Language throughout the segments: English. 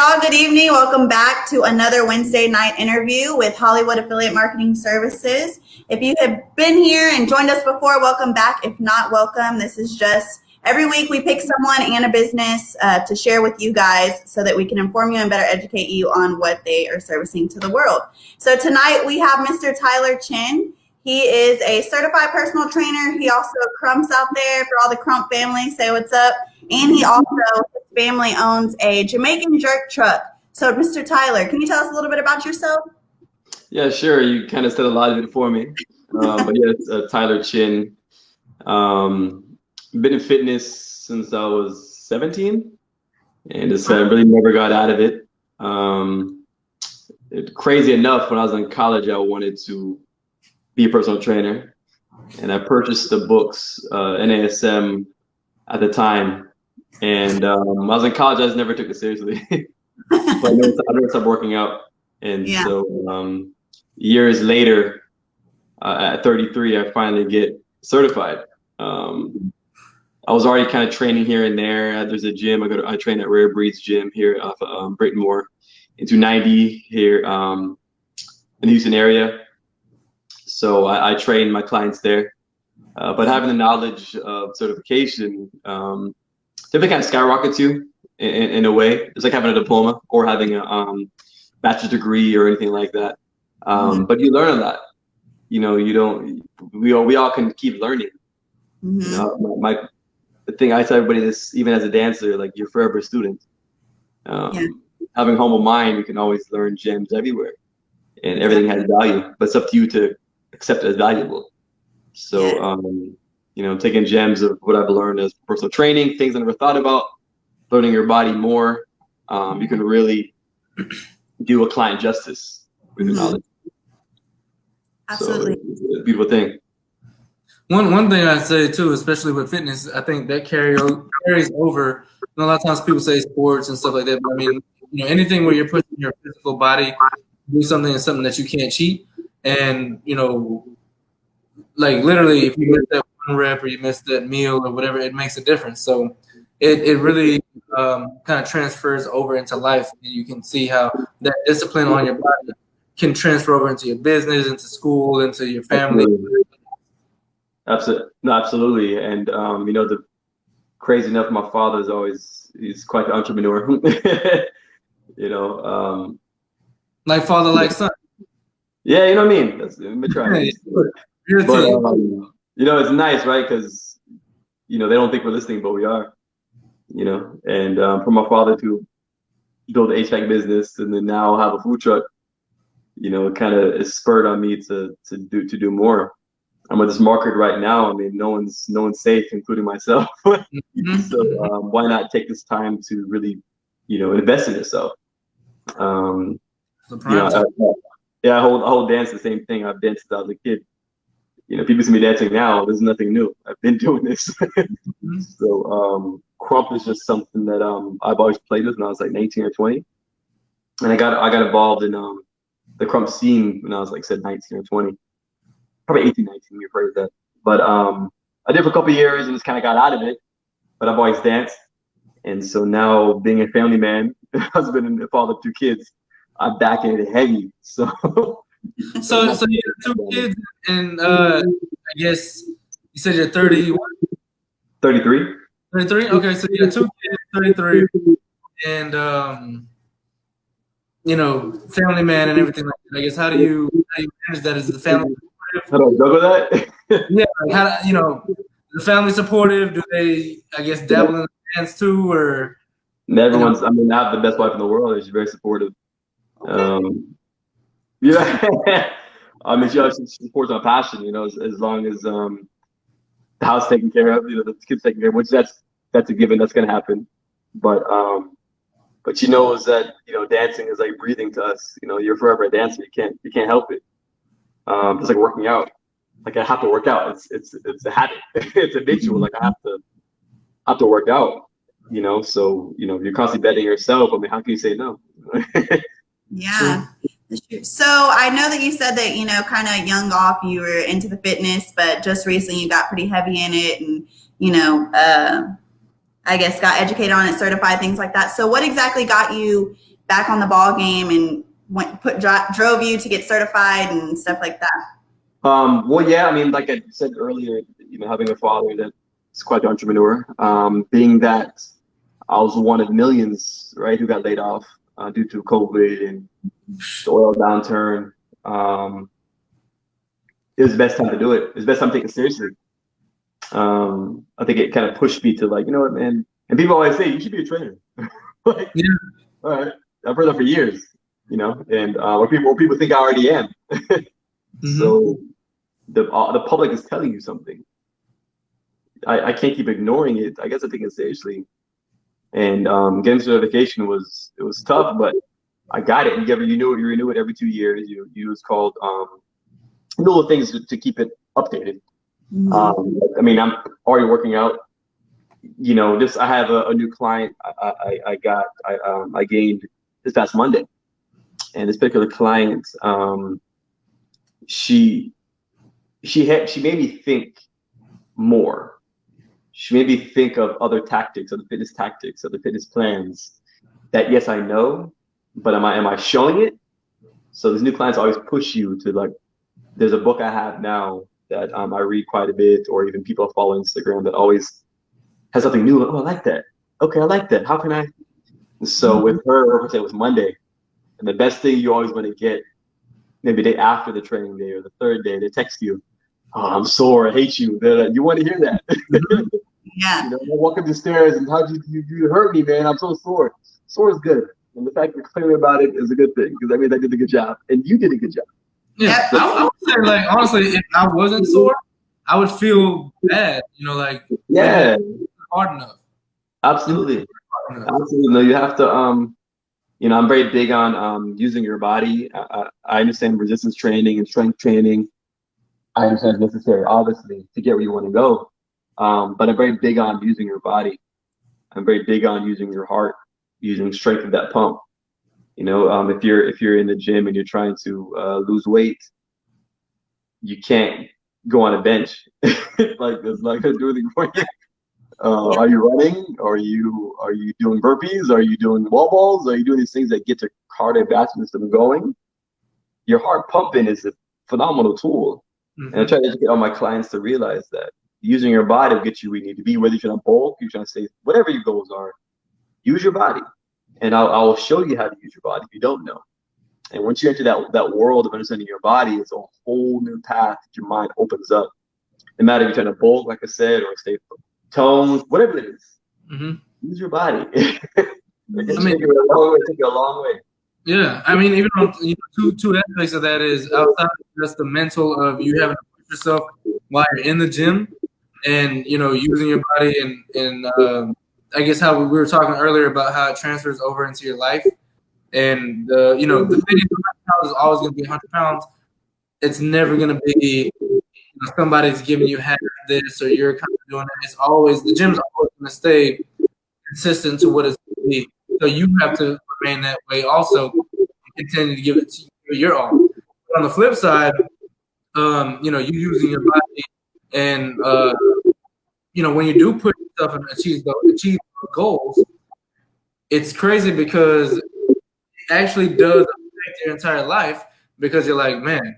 y'all. Good evening. Welcome back to another Wednesday night interview with HollyWood Affiliate Marketing Services. If you have been here and joined us before, welcome back. If not, welcome. This is just every week we pick someone and a business to share with you guys so that we can inform you and better educate you on what they are servicing to the world. So tonight we have Mr. Tyler Chin. He is a certified personal trainer. He also crumps out there for all the Krump family. Say what's up. And he also, his family owns a Jamaican Jerk Truck. So Mr. Tyler, can you tell us a little bit about yourself? Yeah, sure. You kind of said a lot of it for me. But yeah, it's Tyler Chin. Been in fitness since I was 17 and just really never got out of it. Crazy enough, when I was in college, I wanted to be a personal trainer. And I purchased the books, NASM at the time. And when I was in college, I just never took it seriously. But I never stopped working out. And so years later, at 33, I finally get certified. I was already kind of training here and there. There's a gym. I train at RAREBREEDSGYM here off of Brittmoore in 290 here in the Houston area. So I train my clients there. But having the knowledge of certification definitely kind of skyrockets you in a way. It's like having a diploma or having a bachelor's degree or anything like that. But you learn a lot. You know, we all can keep learning. You know, the thing I tell everybody is, even as a dancer, like, you're forever a student. Having a humble mind, you can always learn gems everywhere, and everything has value. But it's up to you to accept it as valuable. So, you know, taking gems of what I've learned as personal training, things I never thought about, learning your body more, you can really do a client justice with your knowledge. Absolutely. So it's a beautiful thing. One thing I'd say too, especially with fitness, I think that carries over. You know, a lot of times people say sports and stuff like that, but I mean, you know, anything where you're pushing your physical body, do something that you can't cheat. And, you know, like literally, if you miss that one rep or you miss that meal or whatever, it makes a difference. So it really kind of transfers over into life, and you can see how that discipline on your body can transfer over into your business, into school, into your family. Absolutely. And you know, the crazy enough, my father is he's quite an entrepreneur. You know, like father, like son. Yeah, you know what I mean. That's trying. But you know, it's nice, right? Because, you know, they don't think we're listening, but we are. You know, and for my father to build an HVAC business and then now have a food truck, you know, it kind of is spurred on me to do more. I'm at this market right now. I mean, no one's safe, including myself. So why not take this time to really, you know, invest in yourself? You know, I hold dance the same thing. I've danced since I was a kid. You know, people see me dancing now. There's nothing new. I've been doing this. So Krump is just something that I've always played with when I was like 19 or 20, and I got involved in the Krump scene when I was, like, said 19 or 20. Probably 18, 19, you've heard of that. But I did for a couple of years and just kind of got out of it. But I've always danced. And so now, being a family man, husband and father of 2 kids, I'm back in it heavy. So you have 2 kids, and I guess you said you're 30. 33. 33? Okay, so you have 2 kids, 33. And, you know, family man and everything like that. I guess, how do you manage that as the family? How do I juggle that? Yeah, like, how, you know, the family supportive? Do they, I guess, dabble in the dance too, or? Everyone's. I mean, I have the best wife in the world. She's very supportive. Yeah, I mean, she supports my passion. You know, as long as the house taken care of, you know, the kids taken care of, which that's a given. That's gonna happen. But she knows that, you know, dancing is like breathing to us. You know, you're forever a dancer. You can't help it. It's like working out. Like, I have to work out. It's a habit. It's habitual. Like, I have to work out. You know, so, you know, if you're constantly betting yourself, I mean, how can you say no? Yeah. So I know that you said that, you know, kind of young off you were into the fitness, but just recently you got pretty heavy in it and, you know, I guess got educated on it, certified, things like that. So what exactly got you back on the ball game and drove you to get certified and stuff like that? Well, yeah, I mean, like I said earlier, having a father that's quite the entrepreneur, being that I was one of millions, right, who got laid off due to COVID and the oil downturn. It was the best time to do it. It was the best time to take it seriously. I think it kind of pushed me to, like, you know what, man. And people always say, you should be a trainer. Like, yeah. All right. I've heard that for years, and or people think I already am. So the public is telling you something. I can't keep ignoring it. I guess I take it seriously. And getting certification was tough, but I got it. You renew it every 2 years. You use called little things to keep it updated. I mean, I'm already working out. I have a new client I gained this past Monday, and this particular client, she made me think more. She made me think of other tactics, other fitness tactics, other fitness plans that, yes, I know, but am I showing it? So these new clients always push you to, like, there's a book I have now that I read quite a bit, or even people I follow on Instagram that always has something new. Oh, I like that. Okay, I like that. How can I? So with her, it was Monday. And the best thing you always want to get, maybe the day after the training day or the third day, they text you, oh, I'm sore, I hate you. Like, you want to hear that. Yeah. I walk up the stairs and how'd you hurt me, man? I'm so sore. Sore is good. And the fact you're clear about it is a good thing, because that means I did a good job. And you did a good job. Yeah, I would say, like, honestly, if I wasn't sore, I would feel bad, like, yeah, hard enough. Absolutely. Absolutely. No, you have to, I'm very big on using your body. I understand resistance training and strength training. I understand it's necessary, obviously, to get where you want to go. But I'm very big on using your body. I'm very big on using your heart, using strength of that pump. If you're in the gym and you're trying to lose weight, you can't go on a bench. Like, it's not gonna do anything for you. Are you running? Are you doing burpees? Are you doing wall balls? Are you doing these things that get your cardiovascular system going? Your heart pumping is a phenomenal tool. And I try to educate all my clients to realize that using your body will get you where you need to be, whether you're trying to bulk, you're trying to say whatever your goals are, use your body. And I will show you how to use your body if you don't know. And once you enter that world of understanding your body, it's a whole new path that your mind opens up. No matter if you're trying to bulk, like I said, or stay toned, whatever it is, use your body. Take you a long way. Yeah, I mean, even on two aspects of that is outside of just the mental of you having to push yourself while you're in the gym, and using your body, and I guess how we were talking earlier about how it transfers over into your life, and the thing is, 100 pounds is always going to be 100 pounds. It's never going to be somebody's giving you half this or you're kind of doing it. It's always, the gym's always going to stay consistent to what it's going to be. So you have to remain that way also and continue to give it to your all. But on the flip side, you using your body and, when you do put yourself and achieve those goals, it's crazy because it actually does affect your entire life, because you're like, man,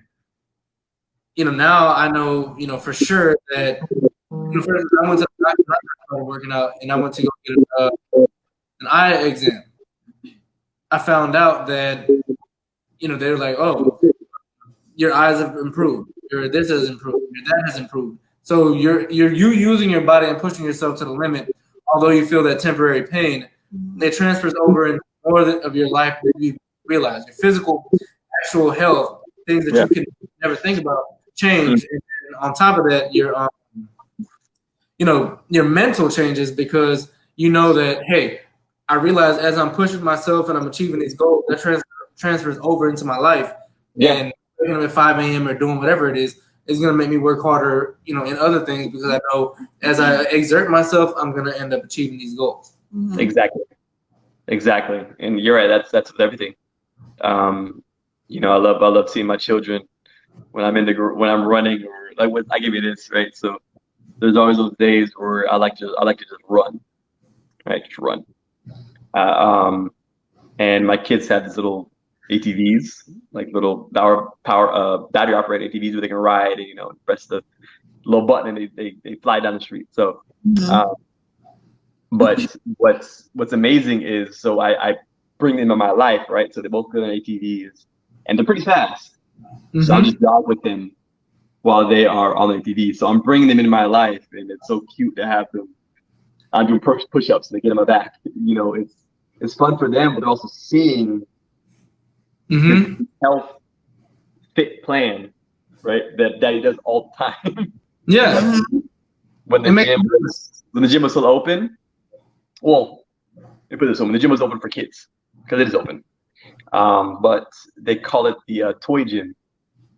now I know, for sure that, for instance, I went to the doctor, I started working out, and I went to go get an eye exam. I found out that, they were like, oh, your eyes have improved, your this has improved, your that has improved. So you're using your body and pushing yourself to the limit, although you feel that temporary pain, it transfers over into more of your life than you realize. Your physical, actual health, things that you can never think about, change. And on top of that, your mental changes, because that, hey, I realize as I'm pushing myself and I'm achieving these goals, that transfers over into my life. And waking up at 5 a.m. or doing whatever it is going to make me work harder, in other things, because I know as I exert myself, I'm going to end up achieving these goals. Exactly. And you're right. That's with everything. I love seeing my children when I'm when I'm running, or like I give you this, right? So there's always those days where I like to just run, right? Just run. and my kids have these little ATVs, like little battery operated ATVs where they can ride and, you know, press the little button and they fly down the street. So, but what's amazing is, so I bring them in my life, right? So they both go on ATVs and they're pretty fast. So I just jog with them while they are on the ATV. So I'm bringing them into my life, and it's so cute to have them. I'm doing push-ups and they get on my back. You know, it's fun for them, but also seeing this health fit plan, right? That Daddy does all the time. Yeah. When the gym was still open, well, let me put it this way: when the gym was open for kids, because it is open, but they call it the toy gym.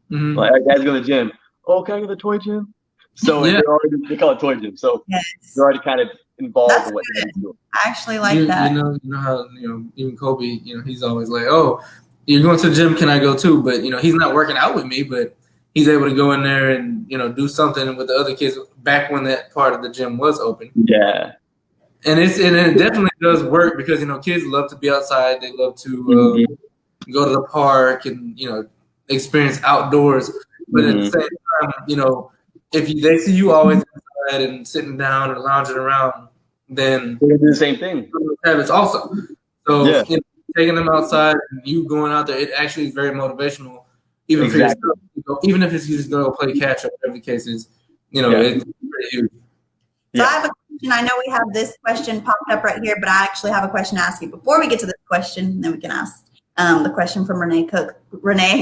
Like, guys go to the gym. Oh, can I go to the toy gym? So they call it toy gym. So they're already kind of involved in what they do. I actually like that. You know how, you know, even Kobe, you know, he's always like, oh, you're going to the gym, can I go too? But, you know, he's not working out with me, but he's able to go in there and, you know, do something with the other kids back when that part of the gym was open. Yeah. And it definitely does work because, you know, kids love to be outside. They love to go to the park and, you know, experience outdoors. But at the same time, you know, if they see you always inside and sitting down or lounging around, then they're gonna do the same thing. Habits also. So you know, taking them outside and you going out there, it actually is very motivational. Even for yourself, you know, even if it's you just go play catch up, whatever the case is, you know, it's pretty huge. So I have a question. I know we have this question popped up right here, but I actually have a question to ask you before we get to this question. Then we can ask the question from Renee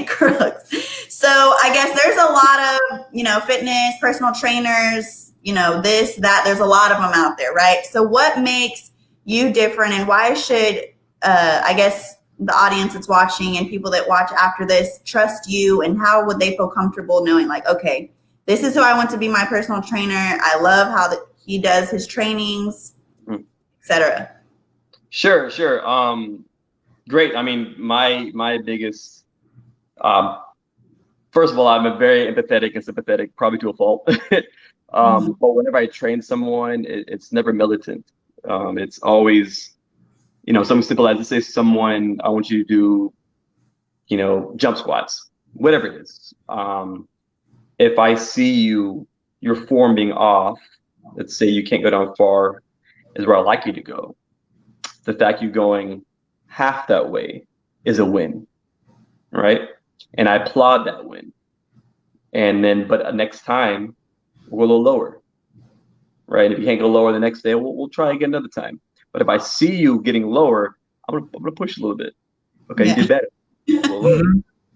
Crooks. So I guess there's a lot of, you know, fitness, personal trainers, you know, this, that, there's a lot of them out there, right? So what makes you different, and why should, I guess, the audience that's watching and people that watch after this trust you, and how would they feel comfortable knowing, like, okay, this is who I want to be my personal trainer. I love how he does his trainings, etc. Sure. Great. I mean, my biggest, first of all, I'm a very empathetic and sympathetic, probably to a fault. But whenever I train someone, it's never militant. It's always, you know, something simple as to say to someone, I want you to do, you know, jump squats, whatever it is. If I see your form being off, let's say you can't go down far, is where I like you to go. The fact you going half that way is a win, right? And I applaud that win. And then, but next time we'll go a little lower, right? If you can't go lower the next day, we'll try again another time. But if I see you getting lower, I'm gonna push a little bit. Okay, you did better.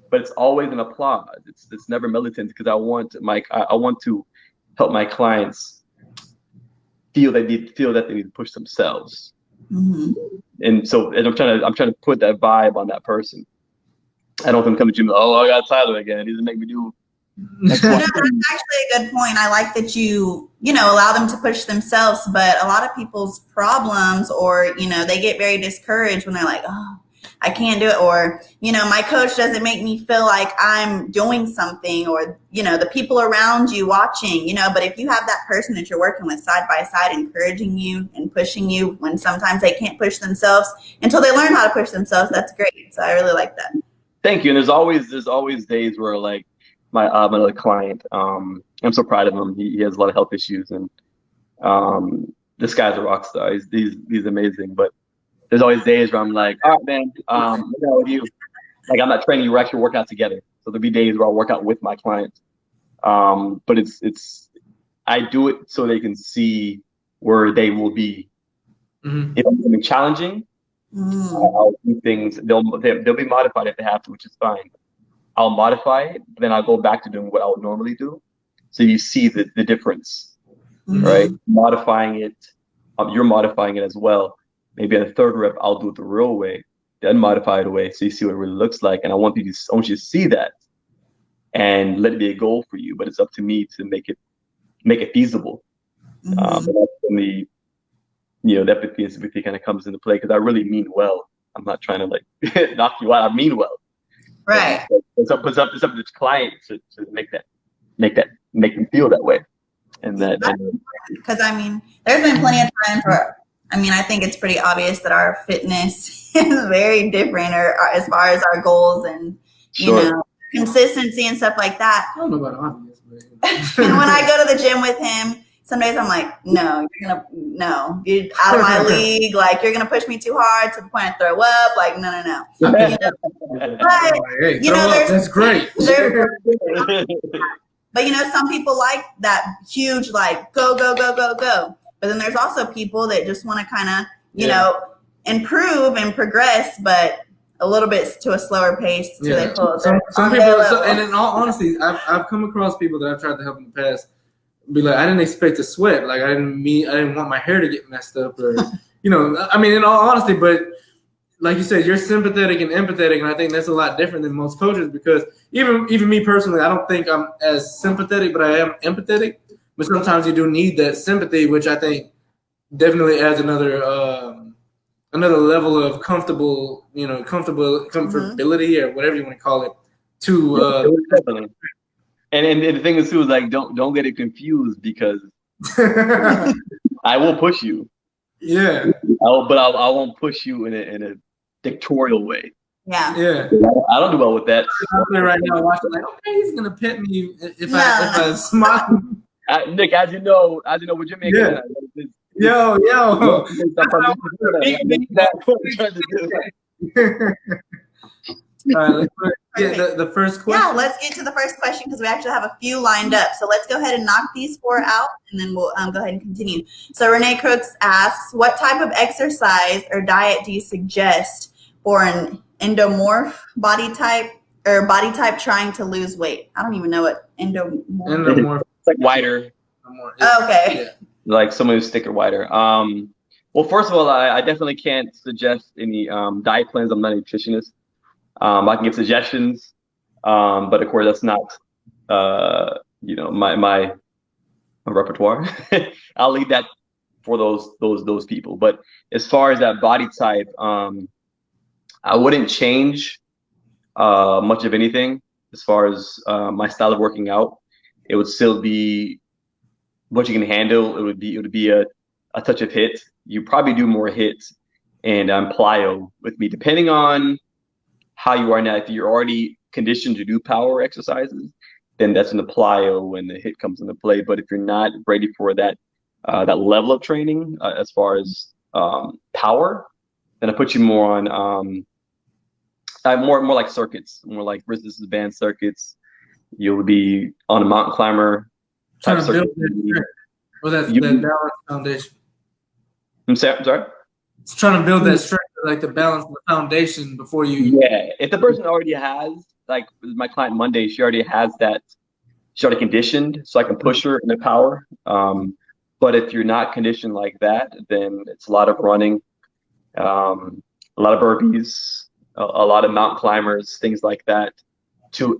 But it's always an applause. It's never militant, because I want to help my clients feel that they need to push themselves. And so, and I'm trying to put that vibe on that person. I don't want them to come to gym. Oh, I got Tyler again. He doesn't make me do. That's actually a good point. I like that you know, allow them to push themselves. But a lot of people's problems, or, you know, they get very discouraged when they're like, oh, I can't do it, or, you know, my coach doesn't make me feel like I'm doing something, or, you know, the people around you watching, you know. But if you have that person that you're working with side by side, encouraging you and pushing you when sometimes they can't push themselves until they learn how to push themselves, that's great. So I really like that. Thank you. And there's always days where, like, my other client, I'm so proud of him. He has a lot of health issues, and this guy's a rock star. He's amazing. But there's always days where I'm like, all right, man, what's with you? Like, I'm not training you, we're actually working out together. So there'll be days where I'll work out with my clients. But I do it so they can see where they will be. If it's something challenging, I'll do things. They'll be modified if they have to, which is fine. I'll modify it, then I'll go back to doing what I would normally do. So you see the difference, right? Modifying it, you're modifying it as well. Maybe in the third rep, I'll do it the real way, the unmodified way, so you see what it really looks like. And I want you to see that, and let it be a goal for you. But it's up to me to make it feasible. And that's when the, you know, the empathy and sympathy kind of comes into play, because I really mean well. I'm not trying to, like, knock you out. I mean well. Right. It's up to the client to make them feel that way. And that, because I mean, there's been plenty of time for, I mean, I think it's pretty obvious that our fitness is very different, or as far as our goals and consistency and stuff like that. I don't know about obvious, but And when I go to the gym with him, some days I'm like, no, you're out of my league. Like, you're gonna push me too hard to the point I throw up. Like, no. But that's great. But some people like that huge, like, go. But then there's also people that just want to kind of, improve and progress, but a little bit to a slower pace. They pull some people, and in all honesty, I've come across people that I've tried to help in the past. Be like, I didn't expect to sweat. Like, I didn't want my hair to get messed up, or I mean, in all honesty. But like you said, you're sympathetic and empathetic, and I think that's a lot different than most coaches, because even me personally, I don't think I'm as sympathetic, but I am empathetic. But sometimes you do need that sympathy, which I think definitely adds another level of comfortability or whatever you want to call it to. And the thing is too is like don't get it confused, because I will push you. Yeah. But I won't push you in a dictatorial way. Yeah. Yeah. I don't do well with that. I'm there right now watching, like, okay, he's gonna pet me if I smile. Nick, as you know, with Jamaican. Yo. All right, let's get the first question. Yeah, let's get to the first question, because we actually have a few lined up. So let's go ahead and knock these 4 out, and then we'll go ahead and continue. So Renee Crooks asks, what type of exercise or diet do you suggest for an endomorph body type, or body type trying to lose weight? I don't even know what endomorph. It's like wider. Oh, okay. Yeah. Like someone who's thicker, wider. Well, first of all, I definitely can't suggest any diet plans. I'm not a nutritionist. I can give suggestions, but of course that's not, my repertoire. I'll leave that for those people. But as far as that body type, I wouldn't change much of anything as far as my style of working out. It would still be what you can handle. It would be a touch of HIIT. You probably do more HIIT and plyo with me, depending on how you are now. If you're already conditioned to do power exercises, then that's in the plyo when the HIIT comes into play. But if you're not ready for that level of training as far as power, then I put you more on more like circuits, more like resistance band circuits. You'll be on a mountain climber type circuit. That balance foundation. I'm sorry? It's trying to build that strength, like the balance of the foundation before you. Yeah, if the person already has, like my client Monday, she already has that. She's already conditioned, so I can push her in the power. But if you're not conditioned like that, then it's a lot of running, a lot of burpees, a lot of mountain climbers, things like that, to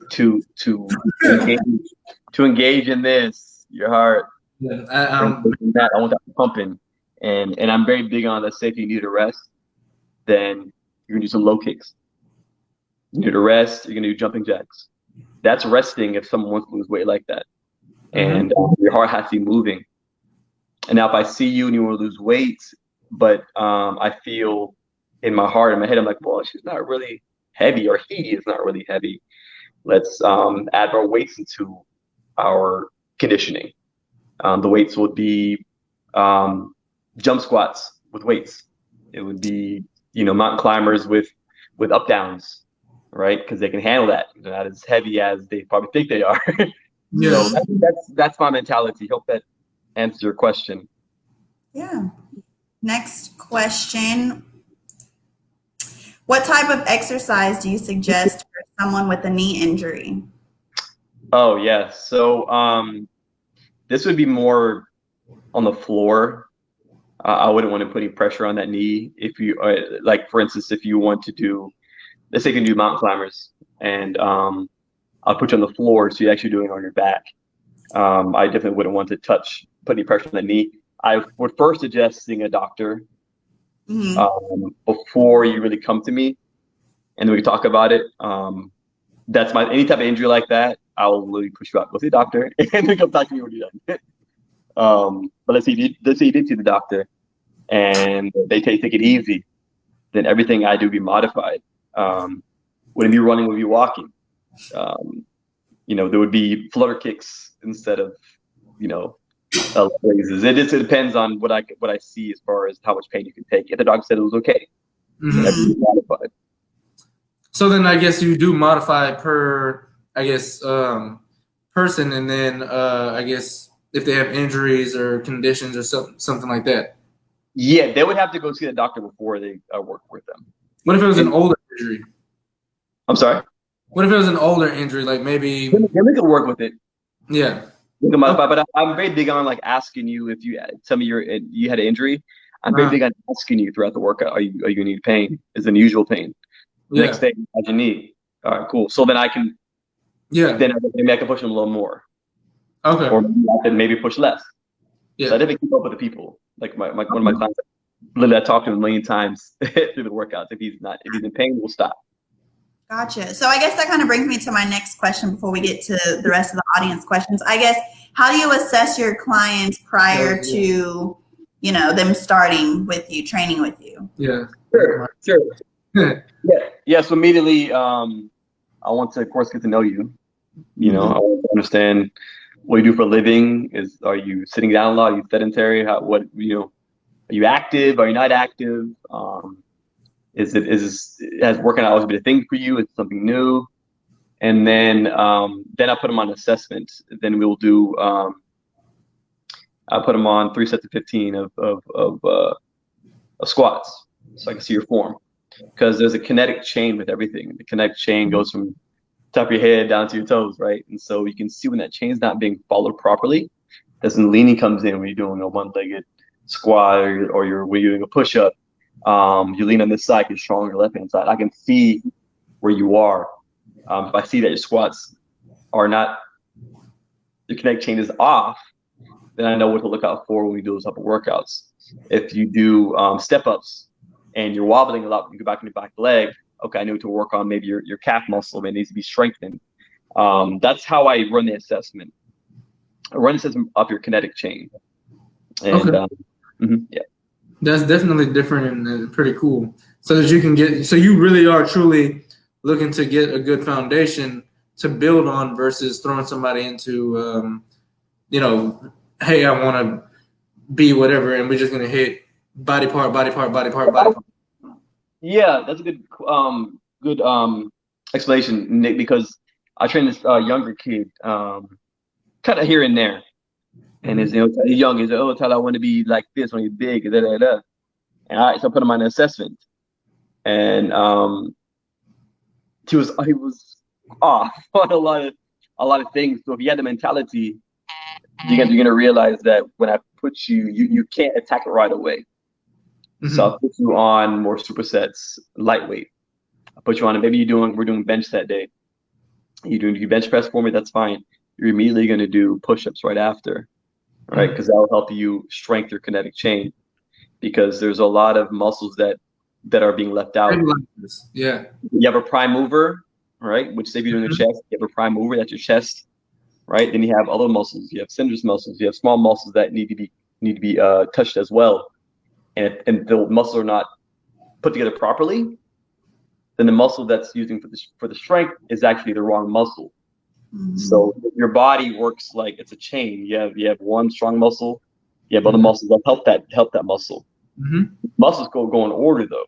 engage in this. Your heart. Yeah, I want that pumping, and I'm very big on, let's say if you need a rest, then you're gonna do some low kicks. You need a rest, you're gonna do jumping jacks. That's resting if someone wants to lose weight like that. And your heart has to be moving. And now if I see you and you want to lose weight, but I feel in my heart, in my head, I'm like, well, she's not really heavy, or he is not really heavy. Let's add more weights into our conditioning. The weights would be jump squats with weights. It would be, mountain climbers with up downs, right? Because they can handle that. They're not as heavy as they probably think they are. Yeah. So that's my mentality. Hope that answers your question. Yeah. Next question. What type of exercise do you suggest for someone with a knee injury? Oh, yeah. So this would be more on the floor. I wouldn't want to put any pressure on that knee. If you, like, for instance, if you want to do, let's say you can do mountain climbers, and I'll put you on the floor, so you're actually doing it on your back. I definitely wouldn't want to put any pressure on the knee. I would first suggest seeing a doctor before you really come to me, and then we can talk about it. That's any type of injury like that, I'll really push you out. Go see a doctor, and then come talk to me when you're done. But let's say you did see the doctor. and they take it easy, then everything I do be modified. Wouldn't be running, would be walking. There would be flutter kicks instead of, raises. It depends on what I see as far as how much pain you can take. If the doctor said it was okay, then everything's modified. So then I guess you do modify per, I guess, person, and then I guess if they have injuries or conditions or something like that. Yeah, they would have to go see the doctor before they work with them. What if it was an older injury? I'm sorry? What if it was an older injury, like maybe? Then we could work with it. Yeah. We can modify, but I'm very big on like asking you if you tell me you had an injury. I'm very big on asking you throughout the workout. Are you going to need pain? Is it unusual pain? The next day, how'd you need? All right, cool. So then I can. Yeah. Then maybe I can push them a little more. Okay. Or maybe I can maybe push less. Yeah. So I didn't keep up with the people. Like one of my clients, literally I talked to him a million times through the workouts. If he's in pain, we'll stop. Gotcha. So I guess that kind of brings me to my next question before we get to the rest of the audience questions. I guess, how do you assess your clients prior to, them starting with you, training with you? Yeah. Sure. Yeah. So immediately, I want to, of course, get to know you. I want to understand what you do for a living. Are you sitting down a lot? Are you sedentary? Are you active? Are you not active? Has working out always been a thing for you? It's something new. And then I put them on assessment. Then we'll do. I put them on 3 sets of 15 of squats, so I can see your form. Because there's a kinetic chain with everything. The kinetic chain goes from top of your head down to your toes, right? And so you can see when that chain's not being followed properly. That's when leaning comes in when you're doing a one-legged squat or you're doing a push-up. You lean on this side, you're strong on your left-hand side. I can see where you are. If I see that your squats are not, your kinetic chain is off, then I know what to look out for when we do those type of workouts. If you do step-ups and you're wobbling a lot when you go back in your back leg, okay, I need to work on maybe your calf muscle. It needs to be strengthened. That's how I run the assessment. I run the assessment up your kinetic chain. And yeah. That's definitely different and pretty cool. So that you can you really are truly looking to get a good foundation to build on versus throwing somebody into, hey, I want to be whatever, and we're just going to hit body part. Yeah, that's a good explanation, Nick, because I train this younger kid kind of here and there. And he's young. He's like, oh, Tyler, I want to be like this when he's big. And I put him on an assessment, and he was off on a lot of things. So if you had the mentality, you're gonna realize that when I put you can't attack it right away. Mm-hmm. So I'll put you on more supersets, lightweight. I'll put you on, and maybe we're doing bench that day. You bench press for me, that's fine. You're immediately gonna do push-ups right after. Right, because that will help you strengthen your kinetic chain, because there's a lot of muscles that are being left out. Yeah, you have a prime mover, right? Which say if you're doing the chest, you have a prime mover, that's your chest, right? Then you have other muscles. You have syndrome muscles. You have small muscles that need to be touched as well. And if the muscles are not put together properly, then the muscle that's using for the strength is actually the wrong muscle. Mm-hmm. So your body works like it's a chain. You have one strong muscle, you have other muscles that help that muscle. Mm-hmm. Muscles go in order though.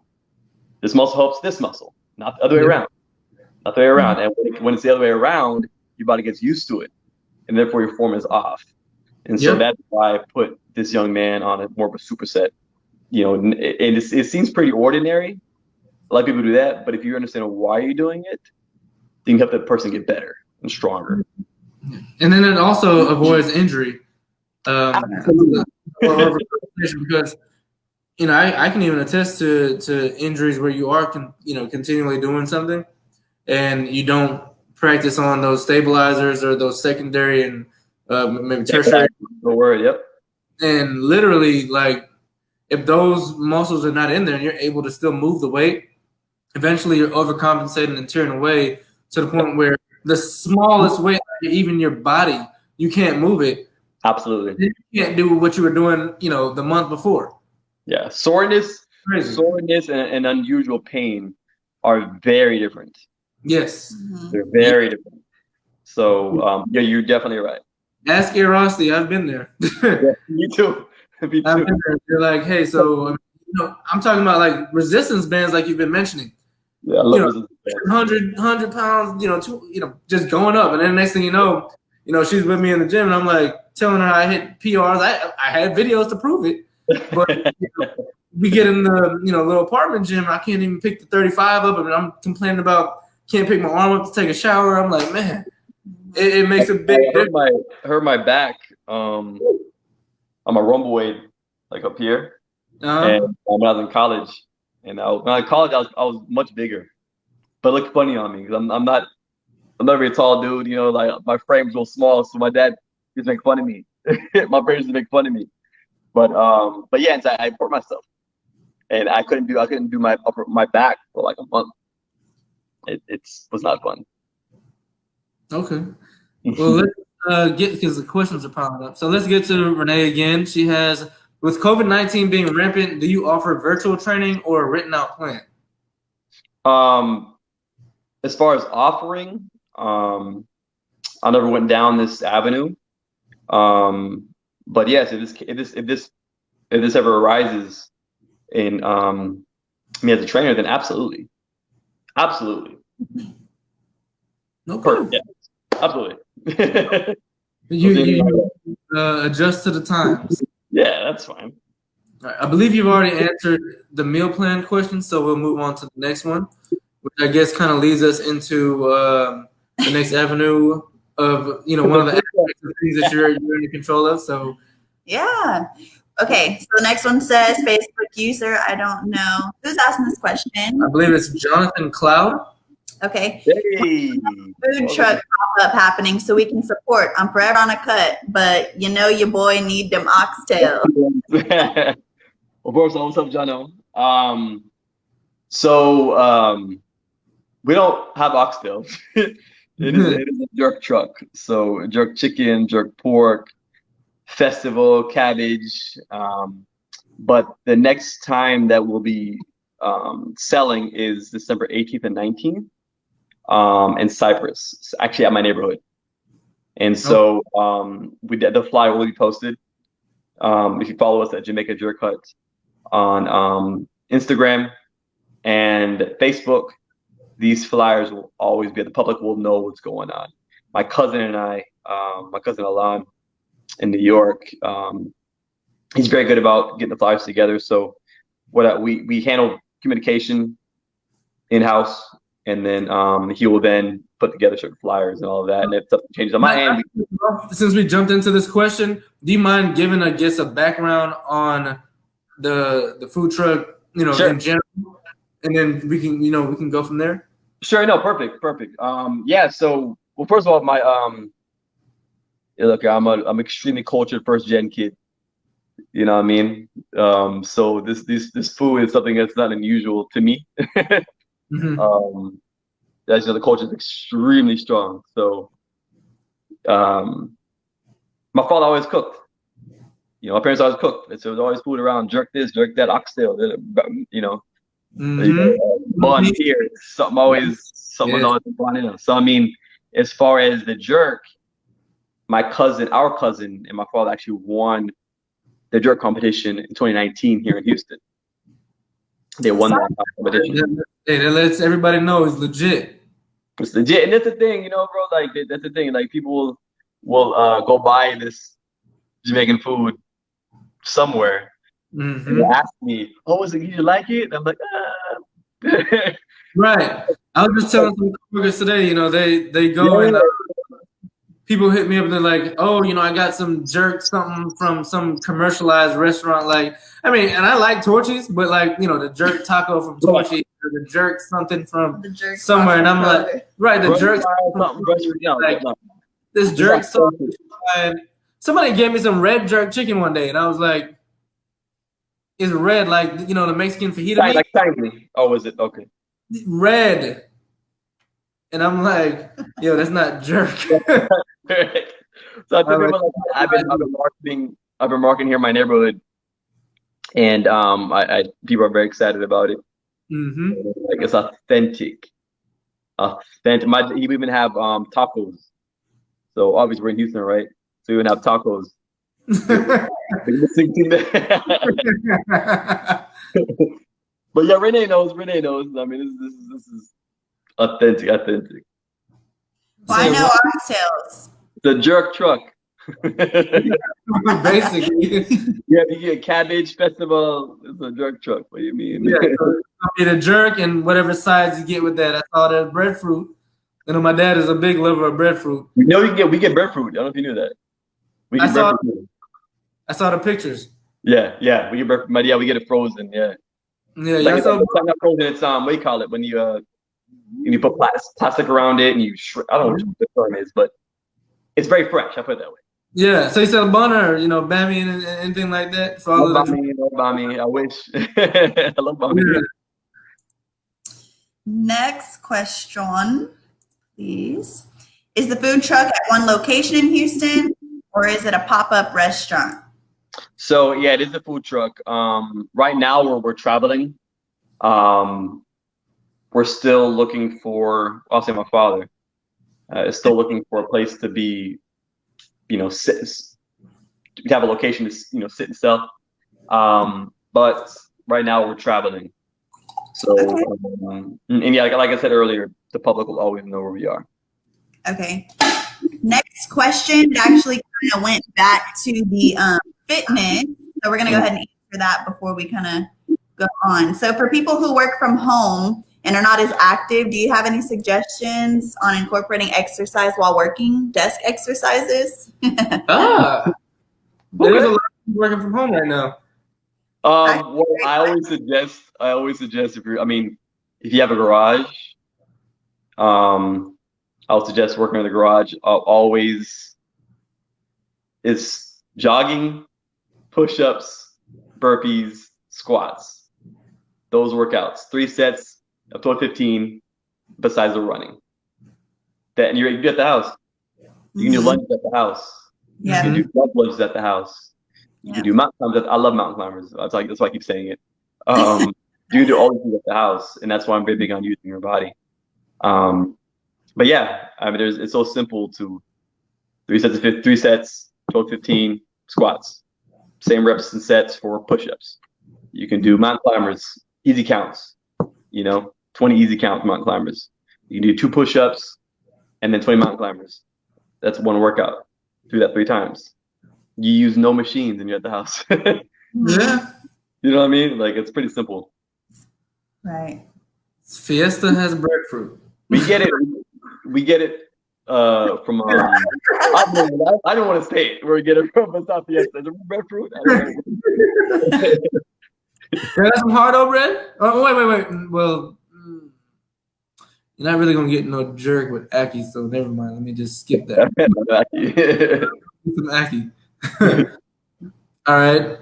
This muscle helps this muscle, not the other way around. Not the way around. And when it's the other way around, your body gets used to it, and therefore your form is off. And so that's why I put this young man on more of a superset. And it seems pretty ordinary. A lot of people do that, but if you understand why you're doing it, you can help that person get better and stronger. And then it also avoids injury. Because I can even attest to injuries where you are continually doing something and you don't practice on those stabilizers or those secondary and maybe tertiary. The word, yep. And literally, like, if those muscles are not in there and you're able to still move the weight, eventually you're overcompensating and tearing away to the point where the smallest weight, even your body, you can't move it. Absolutely. You can't do what you were doing, the month before. Yeah, soreness, Crazy. and unusual pain are very different. Yes. They're very different. So yeah, you're definitely right. Ask Erosty. I've been there. Yeah, me too. Me I've too. been there. They're like, hey, so I'm talking about like resistance bands, like you've been mentioning. Yeah, I love resistance bands. 100 pounds, just going up. And then the next thing you know, she's with me in the gym, and I'm like telling her I hit PRs. I had videos to prove it. But we get in the little apartment gym, I can't even pick the 35 up, and I'm complaining about can't pick my arm up to take a shower. I'm like, man, it makes a big difference. I hurt my back on my rhomboid, like up here. And when I was in college, and when I was in college, I was much bigger, but it looked funny on me because I'm not a very tall dude. Like my frame's real small, so my dad used to make fun of me. My parents used to make fun of me. But yeah, and so I hurt myself, and I couldn't do my back for like a month. It was not fun. Okay. Well, let's get, because the questions are piling up. So let's get to Renee again. She has, with COVID-19 being rampant, do you offer virtual training or a written out plan? As far as offering, I never went down this avenue. But yes, if this ever arises in me as a trainer, then absolutely. Okay. Perfect. Yeah, absolutely. You adjust to the times. Yeah, that's fine. All right. I believe you've already answered the meal plan question, so we'll move on to the next one, which I guess kind of leads us into the next avenue of one of the things that you're in control of. So yeah. Okay, so the next one says Facebook user. I don't know who's asking this question. I believe it's Jonathan Cloud. Okay. Hey. Food truck pop-up happening so we can support. I'm forever on a cut, but your boy need them oxtail. Well, first of all, what's up, Jono? So we don't have oxtail. It is a jerk truck. So jerk chicken, jerk pork, festival, cabbage. But the next time that we'll be selling is December 18th and 19th in Cyprus, actually at my neighborhood. And so the flyer will be posted. If you follow us at Jamaican Jerk Hut on Instagram and Facebook, these flyers will always be, the public will know what's going on. My cousin and I, my cousin Alan in New York, he's very good about getting the flyers together. So we handle communication in-house, and then he will then put together certain flyers and all of that. And if something changes on my end, since we jumped into this question, do you mind giving a background on the food truck, sure, in general, and then we can go from there? Sure. No, perfect. Yeah. So, well, first of all, my look, I'm extremely cultured first gen kid. You know what I mean? So this food is something that's not unusual to me. As the culture is extremely strong. So, my father always cooked. My parents always cooked. So there was always food around. Jerk this, jerk that, oxtail. Bun here. Something was always bun in. So I mean, as far as the jerk, our cousin, and my father actually won the jerk competition in 2019 here in Houston. They won that competition. Hey, that lets everybody know it's legit. It's legit, and that's the thing, bro. Like that's the thing. Like people will go buy this Jamaican food somewhere. And they ask me, "Oh, did you like it?" And I'm like, Right. I was just telling some coworkers today. They go and people hit me up. They're like, "Oh, I got some jerk something from some commercialized restaurant." Like, I mean, and I like Torchy's, but like, the jerk taco from Torchy's, or the jerk something from somewhere, and I'm like, right, the jerk this jerk something. Somebody gave me some red jerk chicken one day, and I was like, "It's red, like the Mexican fajita meat." Like tiny. Oh, is it okay? Red. And I'm like, yo, that's not jerk. So I remember, I've been marketing here in my neighborhood and people are very excited about it. Mm-hmm. Like it's authentic. You even have tacos. So obviously we're in Houston, right? So we even have tacos. But yeah, Renee knows. I mean, this is authentic. Well, I know oxtails. The jerk truck. Basically. Yeah, if you get cabbage festival, it's a jerk truck. What do you mean? Yeah, so get a jerk and whatever sides you get with that. I saw that breadfruit. You know, my dad is a big lover of breadfruit. You know, we get breadfruit. I don't know if you knew that. We get breadfruit. I saw the pictures. Yeah, we get breadfruit. But yeah, we get it frozen. Yeah. Yeah, like it's not frozen. It's what do you call it when you put plastic around it and you I don't know what the term is, but it's very fresh. I put it that way. Yeah. So you sell bun or bami and anything like that for all of the bami. I wish. I love bami. Yeah. Next question, please. Is the food truck at one location in Houston, or is it a pop-up restaurant? So yeah, it is a food truck. Right now we're traveling. We're still looking for. I'll say my father is still looking for a place to be, sit. To have a location to sit and sell. But right now we're traveling. So and yeah, like I said earlier, the public will always know where we are. Okay. Next question. It actually kind of went back to the fitness. So we're going to go ahead and answer that before we kind of go on. So for people who work from home and are not as active, do you have any suggestions on incorporating exercise while working, desk exercises? There's a lot of people working from home right now. Well, I always suggest if you have a garage, I would suggest working in the garage. Always is jogging, push-ups, burpees, squats. Those workouts, 3 sets of 12-15, besides the running. And you're at the house. You can do lunges at the house. Yeah. You can do jump lunges at the house. You can do mountain climbers. I love mountain climbers. That's why I keep saying it. You can do all these things at the house, and that's why I'm very big on using your body. But yeah, it's so simple to 3 sets, 12-15 squats, same reps and sets for push-ups. You can do mountain climbers, easy counts, 20 easy count mountain climbers. You can do 2 push-ups and then 20 mountain climbers. That's one workout. Do that 3 times. You use no machines and you're at the house. Yeah. You know what I mean? Like, it's pretty simple. Right. Fiesta has breadfruit. We get it from I don't want to say it where we get it from, but it's not Fiesta. Is it breadfruit? That's some hard bread? Oh, wait. Well, you're not really gonna get no jerk with ackee, so never mind. Let me just skip that. Some ackee. All right.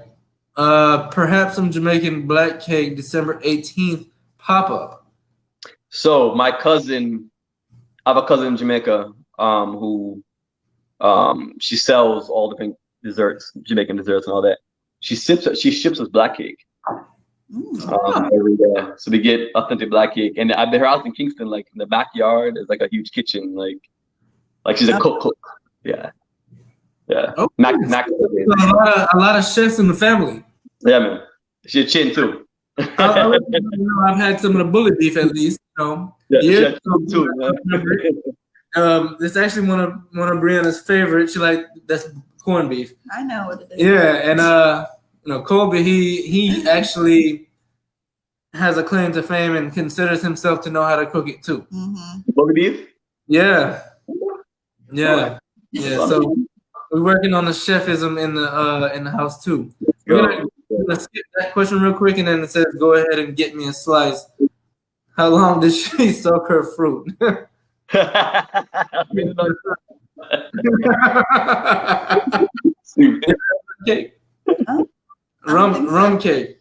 Perhaps some Jamaican black cake, December 18th pop-up. So I have a cousin in Jamaica who she sells all different desserts, Jamaican desserts and all that. She ships us black cake every day. So we get authentic black cake. And I've been her house in Kingston, like in the backyard, is like a huge kitchen, like she's a cook. Yeah. Yeah. Oh, a lot of chefs in the family. Yeah, man. She's a chin too. I've had some of the bullet beef at least. Yeah, too. It's actually one of Brianna's favorites. She that's corned beef. I know what it is. Yeah, and Colby, he actually has a claim to fame and considers himself to know how to cook it too. Bullet beef? Yeah. So we're working on the chefism in the house too. We're gonna skip that question real quick, and then it says, "Go ahead and get me a slice." How long did she soak her fruit? Cake. Rum cake.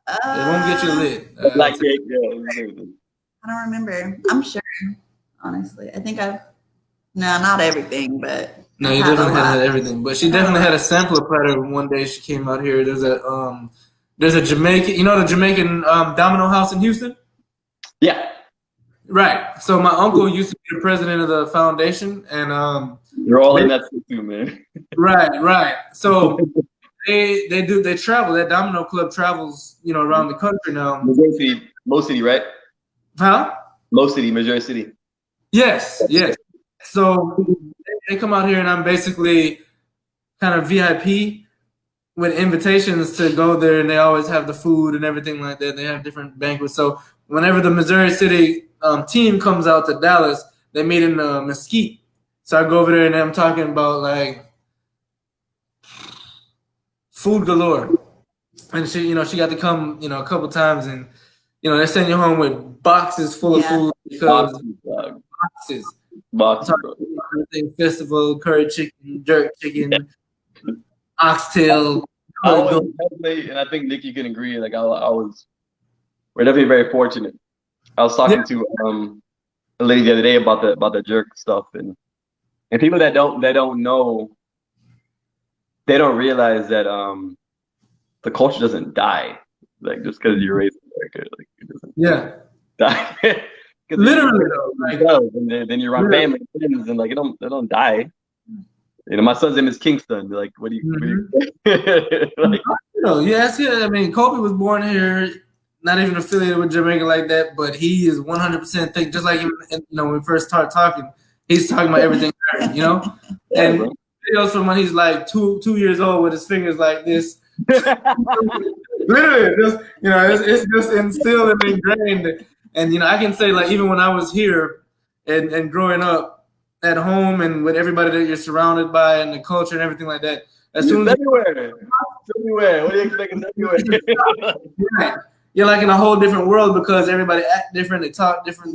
It won't get you lit. Black cake, yeah. I don't remember. I'm sure. Honestly, I think not everything, but no, you definitely had everything. But she definitely had a sampler platter one day she came out here. There's there's a Jamaican, you know the Jamaican Domino House in Houston? Yeah. Right. So my uncle used to be the president of the foundation, and You're all in that too, man. right. So they travel. That Domino Club travels, around the country now. Missouri City, Mo City, right? Huh? Mo City, Missouri City. Yes. So they come out here, and I'm basically kind of VIP with invitations to go there, and they always have the food and everything like that. They have different banquets. So whenever the Missouri City team comes out to Dallas, they meet in Mesquite. So I go over there, and I'm talking about like food galore. And she got to come, a couple times, and they send you home with boxes full of food because boxes. Everything festival, curry chicken, jerk chicken, oxtail. Definitely, and I think Nick, you can agree. Like we're definitely very fortunate. I was talking to a lady the other day about the jerk stuff, and people that don't know, they don't realize that the culture doesn't die like just because you're raised in America. Like it doesn't die. Literally, and then you're around family and friends, and like it don't die. My son's name is Kingston. Like, what do you like? Yes. I mean, Kobe was born here, not even affiliated with Jamaica like that, but he is 100% thick. Just like when we first started talking, he's talking about everything, and videos from when he's like two years old with his fingers like this. Literally, just it's just instilled and ingrained. And I can say, like, even when I was here and growing up at home and with everybody that you're surrounded by and the culture and everything like that, as soon as everywhere. What do you expect? Everywhere. You're like in a whole different world because everybody act different, they talk different,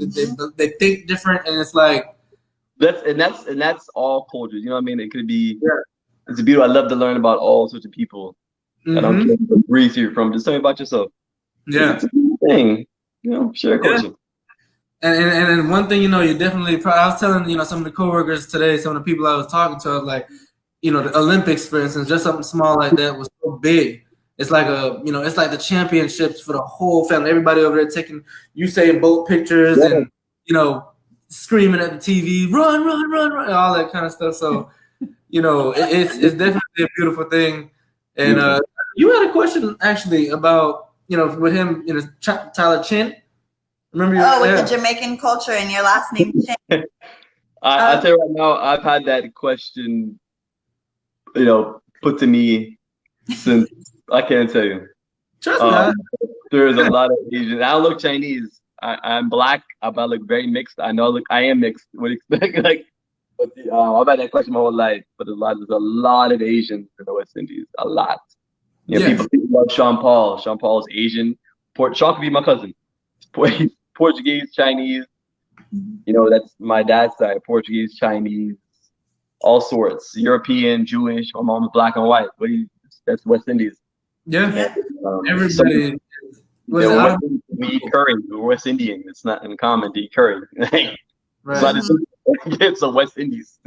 they think different, and it's like that's all cultures. You know what I mean? It could be. It's beautiful. I love to learn about all sorts of people. I don't care what breed you're from. Just tell me about yourself. Yeah. It's a thing. Share culture. And one thing, you definitely. I was telling some of the coworkers today, some of the people I was talking to, I was like, the Olympics, for instance, just something small like that was so big. It's like it's like the championships for the whole family. Everybody over there taking Usain Bolt pictures and screaming at the TV, run, all that kind of stuff. So it's definitely a beautiful thing. And you had a question actually about with him, Tyler Chin. Remember with the Jamaican culture and your last name Chin. I tell you right now, I've had that question, put to me since I can't tell you. Trust me. There's a lot of Asian. I don't look Chinese. I'm black. I look very mixed. I know I am mixed. What do you expect? Like, but I've had that question my whole life. But there's a lot of Asians in the West Indies. A lot. People love Sean Paul. Sean Paul is Asian. Sean could be my cousin. Portuguese, Chinese. That's my dad's side. Portuguese, Chinese, all sorts. European, Jewish. My mom's black and white. That's West Indies. Yeah. Everybody. We eat curry. We're West Indian. It's not uncommon to eat curry. Right. It's a West Indies.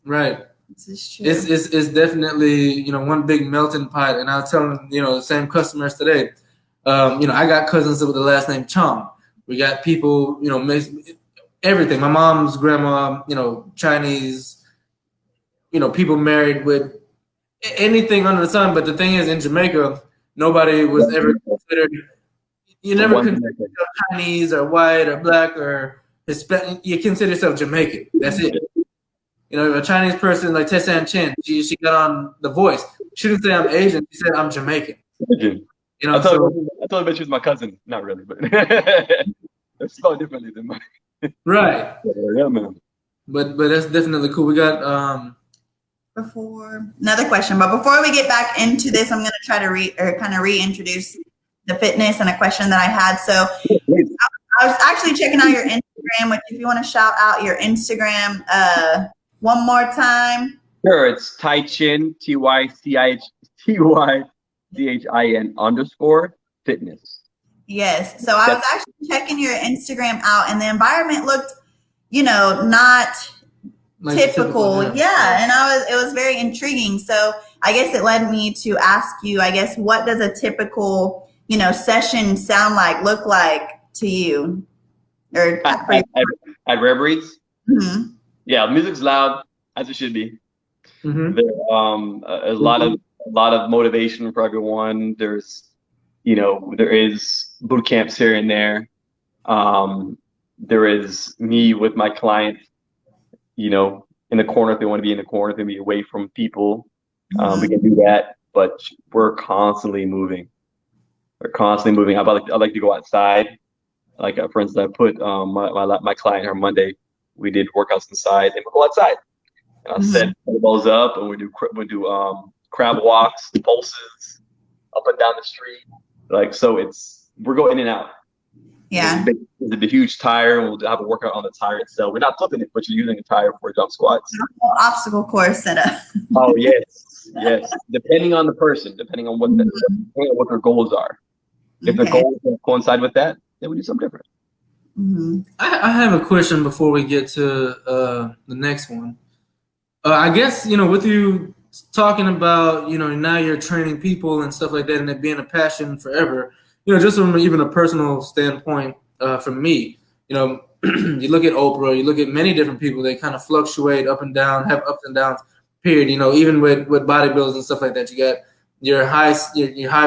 Right. This is true. It's definitely one big melting pot. And I was telling the same customers today. I got cousins with the last name Chong. We got people everything. My mom's grandma, Chinese. People married with anything under the sun. But the thing is, in Jamaica, nobody was ever considered. You never consider yourself Chinese or white or black or Hispanic. You consider yourself Jamaican. That's it. A Chinese person like Tessan Chen, she got on The Voice. She didn't say I'm Asian. She said I'm Jamaican. I told her she was my cousin. Not really, but it's spelled differently than mine. Right. Yeah, man. But that's definitely cool. We got another question, but before we get back into this, I'm going to try to reintroduce the fitness and a question that I had. So I was actually checking out your Instagram, which if you want to shout out your Instagram one more time. Sure, it's Tai Chin, TYCHIN _fitness. Yes. So I was actually checking your Instagram out, and the environment looked, not like typical. Yeah. And it was very intriguing. So I guess it led me to ask you, I guess, what does a typical, session sound like, look like to you? Or at Rare Breeds? Mm-hmm. Yeah, music's loud, as it should be. Mm-hmm. There, a lot of motivation for everyone. There's, there is boot camps here and there. There is me with my client, in the corner if they want to be in the corner, if they be away from people. We can do that, but we're constantly moving. We're constantly moving. I like to go outside. Like for instance, I put my client here Monday. We did workouts inside, and we go outside. And I set kettlebells up, and we do crab walks, pulses up and down the street. Like so, we're going in and out. Yeah. There's a huge tire, and we'll have a workout on the tire itself. We're not flipping it, but you're using a tire for jump squats. Obstacle course setup. Oh yes. Depending on the person, depending on what their goals are. If their goals coincide with that, then we do something different. I have a question before we get to the next one. I guess, with you talking about, now you're training people and stuff like that, and it being a passion forever, just from even a personal standpoint, for me, you look at Oprah, you look at many different people, they kind of fluctuate up and down, have ups and downs, period. Even with bodybuilders and stuff like that, you got your high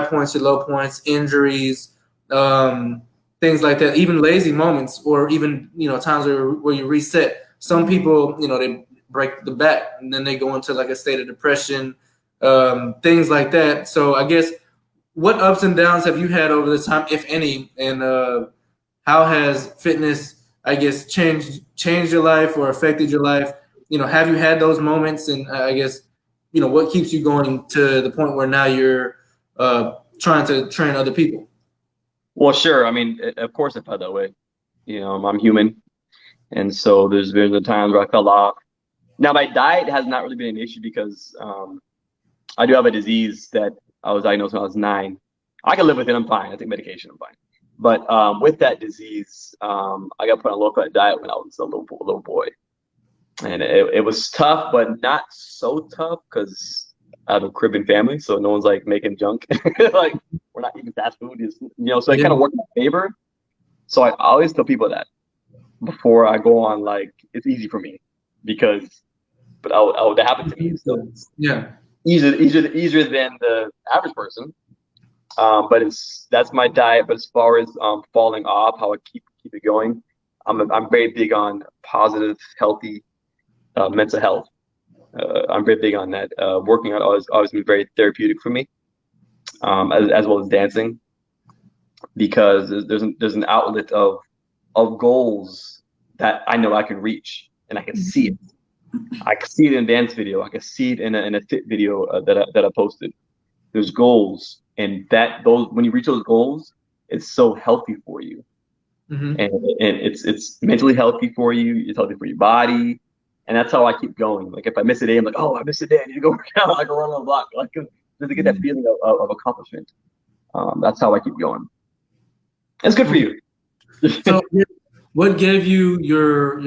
points, your low points, injuries, things like that, even lazy moments, or even, times where you reset. Some people, they break the back and then they go into like a state of depression, things like that. So I guess, what ups and downs have you had over the time, if any, and how has fitness, I guess, changed your life or affected your life? Have you had those moments, and I guess, what keeps you going to the point where now you're trying to train other people? Well, sure. I mean, of course I felt that way. I'm human. And so there's been the times where I fell off. Now, my diet has not really been an issue because I do have a disease that I was diagnosed when I was 9. I can live with it. I'm fine. I take medication. I'm fine. But with that disease, I got put on a low-fat diet when I was a little boy. And it was tough, but not so tough because I have a Caribbean family, so no one's like making junk. Like we're not eating fast food, so it kind of worked in my favor. So I always tell people that before I go on, like it's easy for me because, but that happened to me. So easier than the average person. But that's my diet. But as far as falling off, how I keep it going, I'm very big on positive, healthy mental health. I'm very big on that. Working out always been very therapeutic for me, as well as dancing, because there's an outlet of goals that I know I can reach, and I can see it. I can see it in a dance video. I can see it in a fit video that I posted. There's goals, and when you reach those goals, it's so healthy for you, and it's mentally healthy for you. It's healthy for your body. And that's how I keep going. Like if I miss a day, I'm like, oh, I missed a day. I need to go work out. I can run on the block. Like just to get that feeling of accomplishment. That's how I keep going. It's good for you. So, what gave you your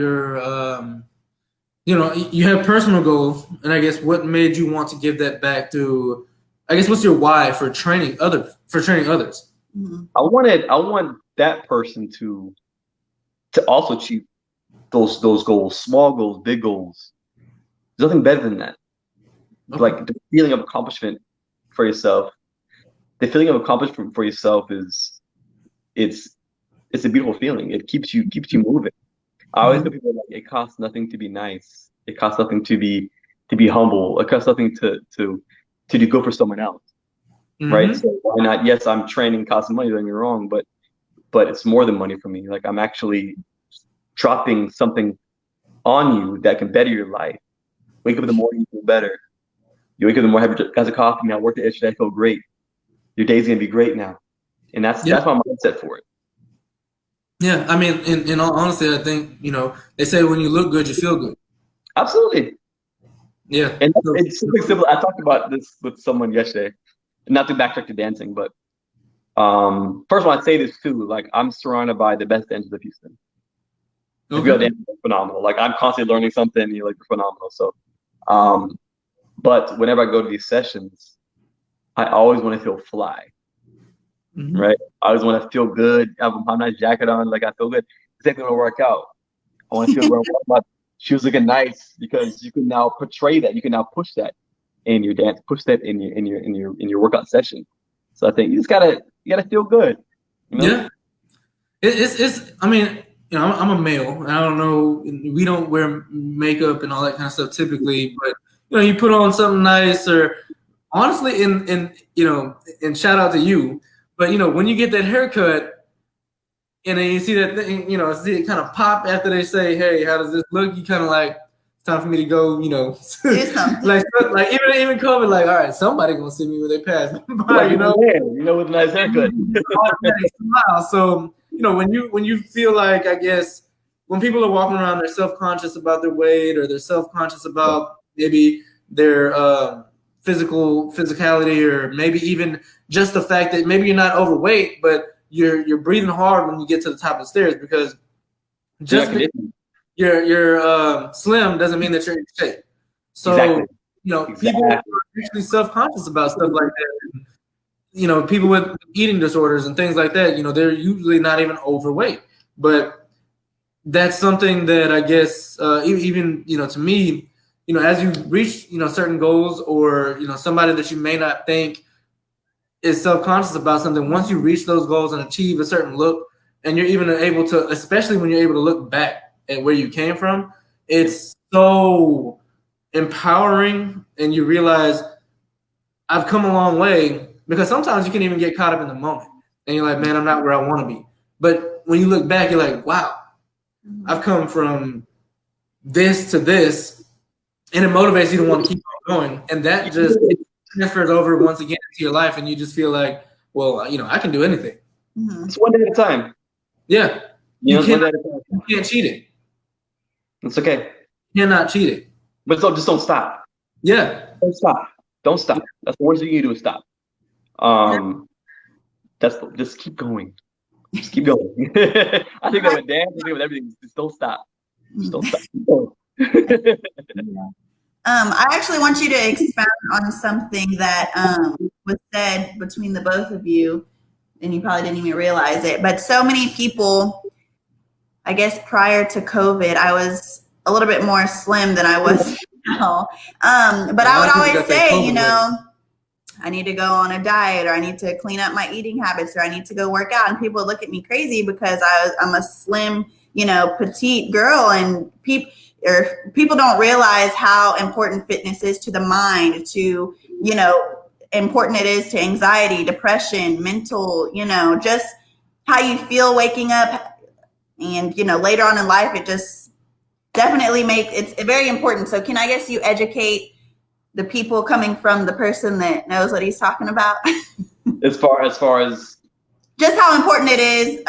you have personal goals, and I guess what made you want to give that back to? I guess what's your why for training others? I want that person to also achieve those goals, small goals, big goals. There's nothing better than that. Okay. Like the feeling of accomplishment for yourself. The feeling of accomplishment for yourself it's a beautiful feeling. It keeps you moving. I always tell people like it costs nothing to be nice. It costs nothing to be humble. It costs nothing to do good for someone else. Right? So why not? Yes, I'm training costs money, don't get me wrong, but it's more than money for me. Like I'm actually dropping something on you that can better your life. Wake up in the morning, you feel better. You wake up in the morning, have a glass of coffee. Now work the yesterday, I feel great. Your day's gonna be great now, and that's my mindset for it. Yeah, I mean, in all honesty, I think they say when you look good, you feel good. Absolutely. Yeah, and it's something simple. I talked about this with someone yesterday, not to backtrack to dancing, but first of all, I'd say this too. Like I'm surrounded by the best dancers of Houston. Okay. If you're phenomenal. Like I'm constantly learning something. You're phenomenal. So, But whenever I go to these sessions, I always want to feel fly, right? I always want to feel good. I have a nice jacket on, like I feel good. Same thing when I work out. I want to feel good. My shoes looking nice because you can now portray that. You can now push that in your dance, push that in your workout session. So I think you gotta feel good. You know? Yeah, it's. I mean, I'm a male, and I don't know. We don't wear makeup and all that kind of stuff typically, but you put on something nice, or honestly, and shout out to you. But when you get that haircut, and then you see that thing, see it kind of pop after they say, "Hey, how does this look?" You kind of like, it's time for me to go. Do something. like even COVID, like, all right, somebody gonna see me when they pass me by, with a nice haircut. So when you feel like, I guess, when people are walking around, they're self-conscious about their weight, or they're self-conscious about maybe their physicality, or maybe even just the fact that maybe you're not overweight, but you're breathing hard when you get to the top of the stairs, because just because you're slim doesn't mean that you're in shape. So people are actually self-conscious about stuff like that. People with eating disorders and things like that, they're usually not even overweight. But that's something that I guess even to me, as you reach certain goals, or somebody that you may not think is self-conscious about something, once you reach those goals and achieve a certain look, and you're even able to, especially when you're able to look back at where you came from, it's so empowering, and you realize I've come a long way. Because sometimes you can even get caught up in the moment, and you're like, man, I'm not where I want to be. But when you look back, you're like, wow, I've come from this to this, and it motivates you to want to keep on going. And that just transfers over once again into your life, and you just feel like, well, I can do anything. It's one day at a time. Yeah. You can't cheat it. It's okay. You cannot cheat it. But just don't stop. Yeah. Don't stop. That's the worst thing you can do is stop. Just keep going. Just keep going. I think that with dance, I think with everything, just don't stop. Just don't stop. Keep going. I actually want you to expound on something that was said between the both of you, and you probably didn't even realize it. But so many people, I guess prior to COVID, I was a little bit more slim than I was now. But I would always say, I need to go on a diet, or I need to clean up my eating habits, or I need to go work out. And people would look at me crazy because I'm a slim, petite girl, and people don't realize how important fitness is to the mind, to, important it is to anxiety, depression, mental, just how you feel waking up. And, later on in life, it just definitely it's very important. So can I guess you educate the people coming from the person that knows what he's talking about? as far as just how important it is,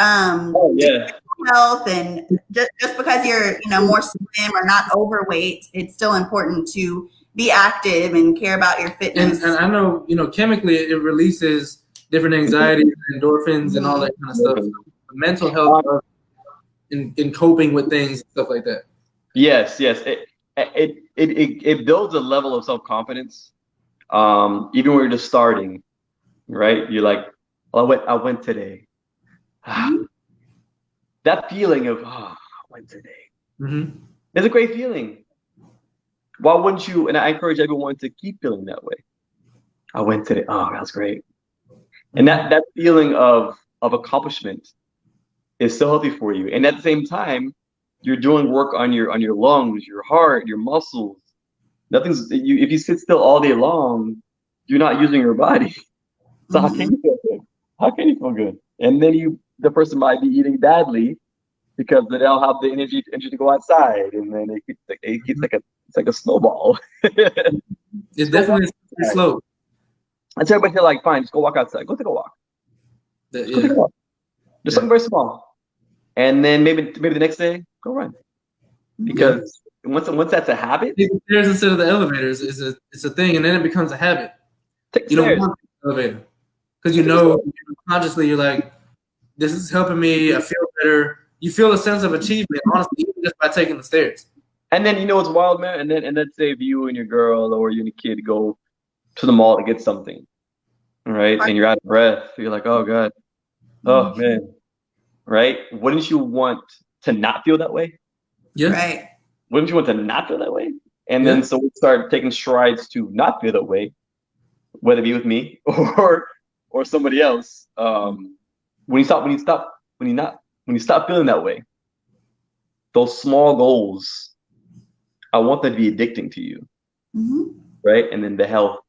yeah, health, and just because you're more slim or not overweight, it's still important to be active and care about your fitness. And I know chemically it releases different anxieties, endorphins, and all that kind of stuff. So mental health in coping with things, stuff like that. Yes. It builds a level of self-confidence. Even when you're just starting, right? You're like, oh, I went today. That feeling of, I went today. It's a great feeling. Why wouldn't you? And I encourage everyone to keep feeling that way. I went today. Oh, that's great. And that feeling of accomplishment is so healthy for you. And at the same time, you're doing work on your lungs, your heart, your muscles. If you sit still all day long, you're not using your body. So how can you feel good? How can you feel good? And then the person might be eating badly because they don't have the energy to go outside, and then it's like a snowball. It's definitely slow. And so everybody like, fine, just go walk outside. Go take a walk. Take a walk. Just something very small. And then maybe the next day, go run. Because once that's a habit, the stairs instead of the elevators it's a thing, and then it becomes a habit. You don't want the elevator because consciously you're like, this is helping me. I feel better. You feel a sense of achievement, honestly, even just by taking the stairs. And then you know what's wild, man? And let's say if you and your girl or you and your kid go to the mall to get something, right? And you're out of breath. You're like, oh God, oh man, right? Wouldn't you want to not feel that way? Yeah. Right. Wouldn't you want to not feel that way? And Yeah. then so we start taking strides to not feel that way, whether it be with me or somebody else. When you stop feeling that way, those small goals, I want them to be addicting to you, right? And then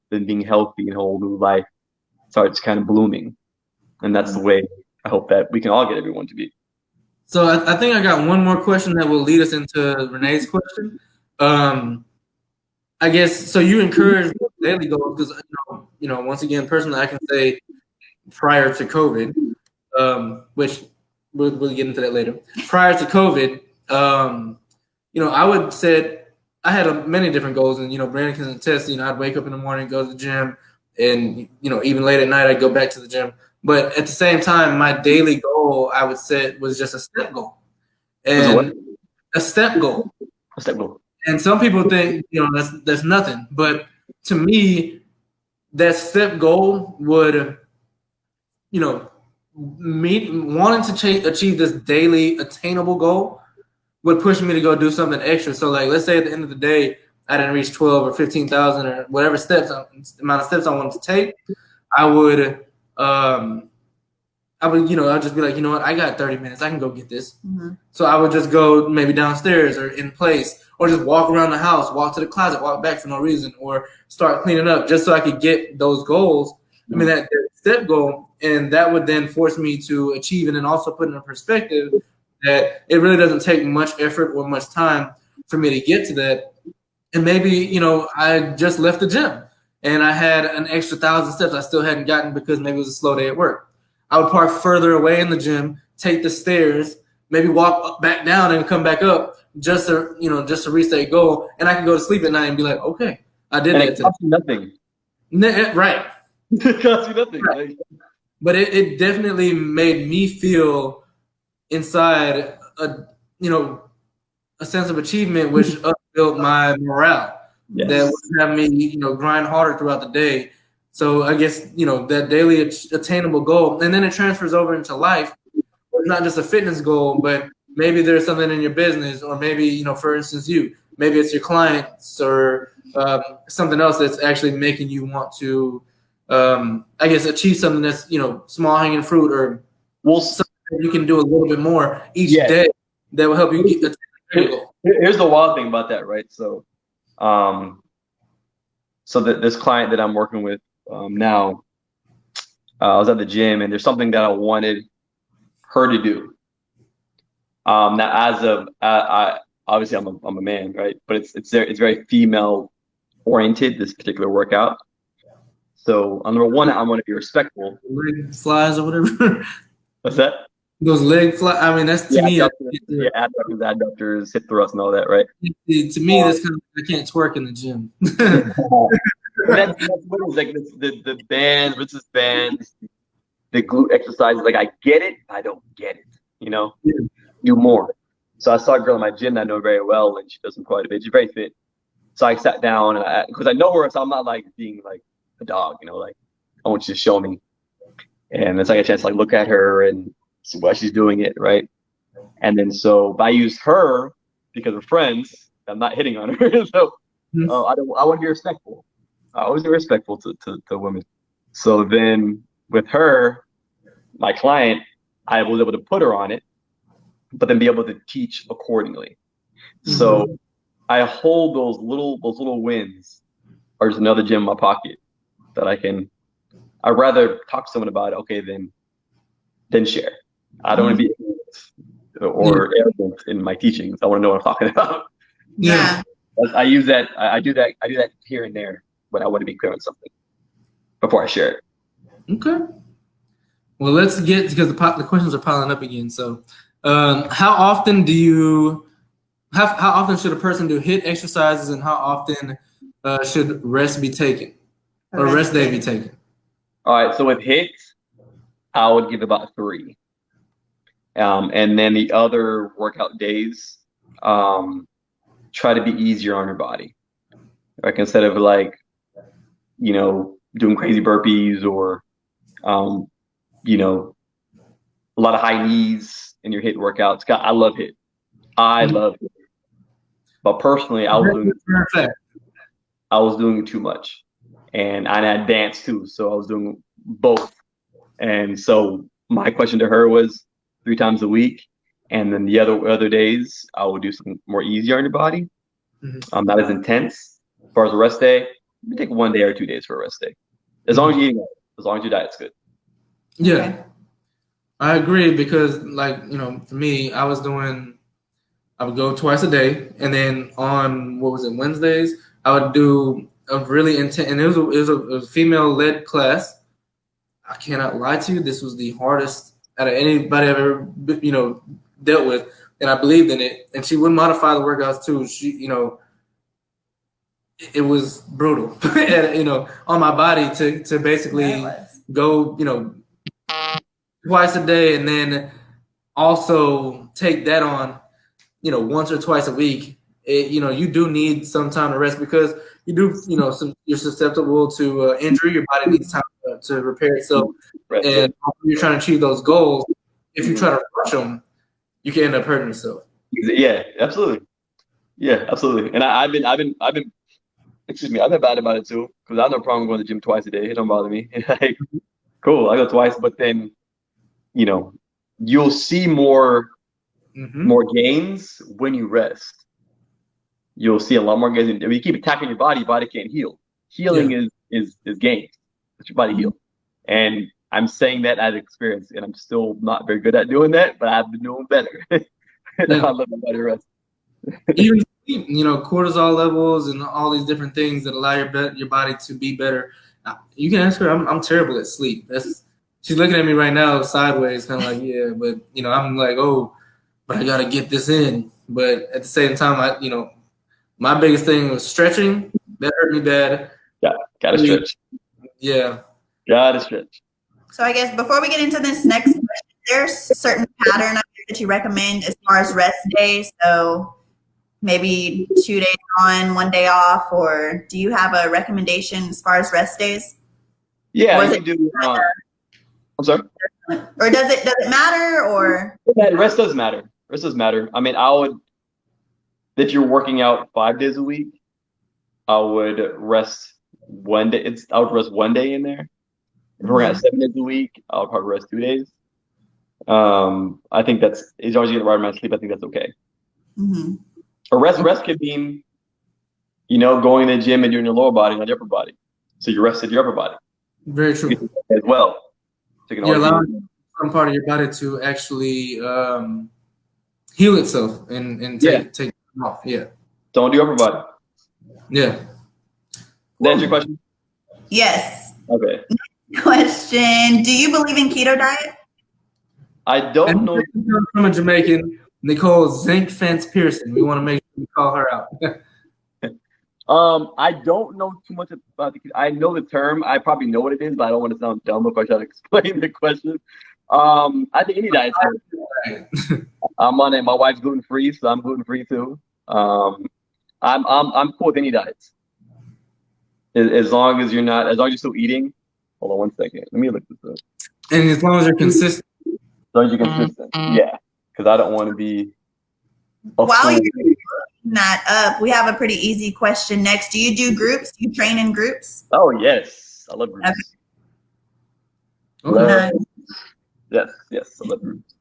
then being healthy and a whole new life starts kind of blooming, and that's the way I hope that we can all get everyone to be. So I think I got one more question that will lead us into Renee's question. I guess so. You encourage daily goals because once again, personally, I can say prior to COVID, which we'll get into that later. Prior to COVID, I would say I had many different goals, and Brandon can attest. I'd wake up in the morning, go to the gym, and even late at night, I'd go back to the gym. But at the same time, my daily goal I would set was just a step goal, and a step goal. A step goal. And some people think that's nothing, but to me, that step goal would, me wanting to achieve this daily attainable goal would push me to go do something extra. So, like, let's say at the end of the day, I didn't reach 12 or 15,000 or whatever amount of steps I wanted to take. I'd just be like, you know what, I got 30 minutes. I can go get this. So I would just go maybe downstairs or in place, or just walk around the house, walk to the closet, walk back for no reason, or start cleaning up just so I could get those goals. I mean, that step goal, and that would then force me to achieve it, and also put in a perspective that it really doesn't take much effort or much time for me to get to that. And maybe, I just left the gym and I had an extra 1,000 steps I still hadn't gotten because maybe it was a slow day at work. I would park further away in the gym, take the stairs, maybe walk back down and come back up just to reach that goal. And I can go to sleep at night and be like, okay, I did that. It costs you nothing. Right. It costs you nothing. Right. But it definitely made me feel inside a sense of achievement, which upbuilt my morale. Yes. That would have me, grind harder throughout the day. So I guess, that daily attainable goal, and then it transfers over into life. It's not just a fitness goal, but maybe there's something in your business, or maybe, for instance, maybe it's your clients or something else that's actually making you want to, I guess, achieve something that's, small hanging fruit, or something that you can do a little bit more each day that will help you get the goal. Here's the wild thing about that, right? So, this client that I'm working with now, I was at the gym, and there's something that I wanted her to do. Now, obviously I'm a man, right? But it's very female oriented, this particular workout. So, number one, I want to be respectful. Leg flies or whatever. What's that? Those leg flies. I mean, that's to me. Adductors, hip thrusts, and all that, right? To me, that's kind of, I can't twerk in the gym. that's what it was like. The bands, resistance bands, the glute exercises. Like, I get it, I don't get it. Do more. So I saw a girl in my gym that I know very well, and she does them quite a bit. She's very fit. So I sat down, and because I know her, so I'm not like being like a dog, like, I want you to show me. And it's like a chance to like look at her and see why she's doing it, right? And then but I use her because we're friends. I'm not hitting on her, so I want to be respectful. I always be respectful to women. So then with her, my client, I was able to put her on it, but then be able to teach accordingly. So I hold those little wins, or just another gem in my pocket that I'd rather talk to someone about it, okay, than share. I don't want to be arrogant in my teachings. I want to know what I'm talking about. Yeah. I use that. I do that here and there, but I want to be clear on something before I share it. Okay. Well, let's get, because the questions are piling up again. So, how often should a person do HIIT exercises, and how often should rest be taken, or rest day be taken? All right. So with HIIT, I would give about 3. And then the other workout days, try to be easier on your body. Like instead of like, doing crazy burpees or, a lot of high knees in your HIIT workouts. I love HIIT. I love HIIT. But personally, I was doing it too much. And I had dance too. So I was doing both. And so my question to her was 3 times a week. And then the other days, I would do something more easier on your body. Not as intense. As far as a rest day, you take 1 day or 2 days for a rest day. As long as you eat right, as long as your diet's good. Yeah. Okay. I agree because, like, for me, I would go twice a day, and then on Wednesdays, I would do a really intense, and it was a female-led class. I cannot lie to you, this was the hardest out of anybody I've ever dealt with, and I believed in it. And she would modify the workouts too. She, it was brutal, and, on my body to basically go, twice a day, and then also take that on, once or twice a week. You do need some time to rest because you do, you're susceptible to injury. Your body needs time to repair itself, and you're trying to achieve those goals. If you try to rush them, you can end up hurting yourself. Yeah, absolutely. Yeah, absolutely. And I've been bad about it too, because I have no problem going to the gym twice a day. It don't bother me. Like, cool, I go twice, but then, you'll see more gains when you rest. You'll see a lot more gains. If you keep attacking your body can't heal. Healing is gains. Let your body heal. And I'm saying that as experience, and I'm still not very good at doing that, but I've been doing better. I let my body rest. Even cortisol levels and all these different things that allow your body to be better. You can ask her. I'm terrible at sleep. She's looking at me right now sideways, kind of like, yeah, but I'm like, oh, but I gotta get this in. But at the same time, my biggest thing was stretching. That hurt me bad. Yeah, gotta stretch. Yeah, gotta stretch. So I guess before we get into this next question, there's a certain pattern that you recommend as far as rest days. So maybe 2 days on, 1 day off, or do you have a recommendation as far as rest days? Yeah, you do. I'm sorry. Or does it matter? Or rest does matter. Rest does matter. I mean, if you're working out 5 days a week, I would rest 1 day. I would rest 1 day in there. If we're at 7 days a week, I would probably rest 2 days. I think as long as you get the right amount of sleep, I think that's okay. A rest could mean, going to the gym and doing your lower body, not your upper body. So you rested your upper body. Very true. As well. So you're allowing some part of your body to actually heal itself and take it off. Yeah. Don't do upper body. Yeah. Did that answer your question? Yes. Okay. Question: do you believe in keto diet? I don't know. From a Jamaican, Nicole Zinc Fence Pearson. We want to make sure we call her out. I don't know too much about I know the term. I probably know what it is, but I don't want to sound dumb if I try to explain the question. I think any diet's good. I'm on it. My wife's gluten free, so I'm gluten free too. I'm cool with any diets. As long as you're still eating. Hold on 1 second. Let me look this up. And as long as you're consistent. As long as you're consistent. Yeah. Because I don't want to be. While you're looking that up, we have a pretty easy question next. Do you do groups? Do you train in groups? Oh, yes. I love groups. Okay. Yes. I love groups.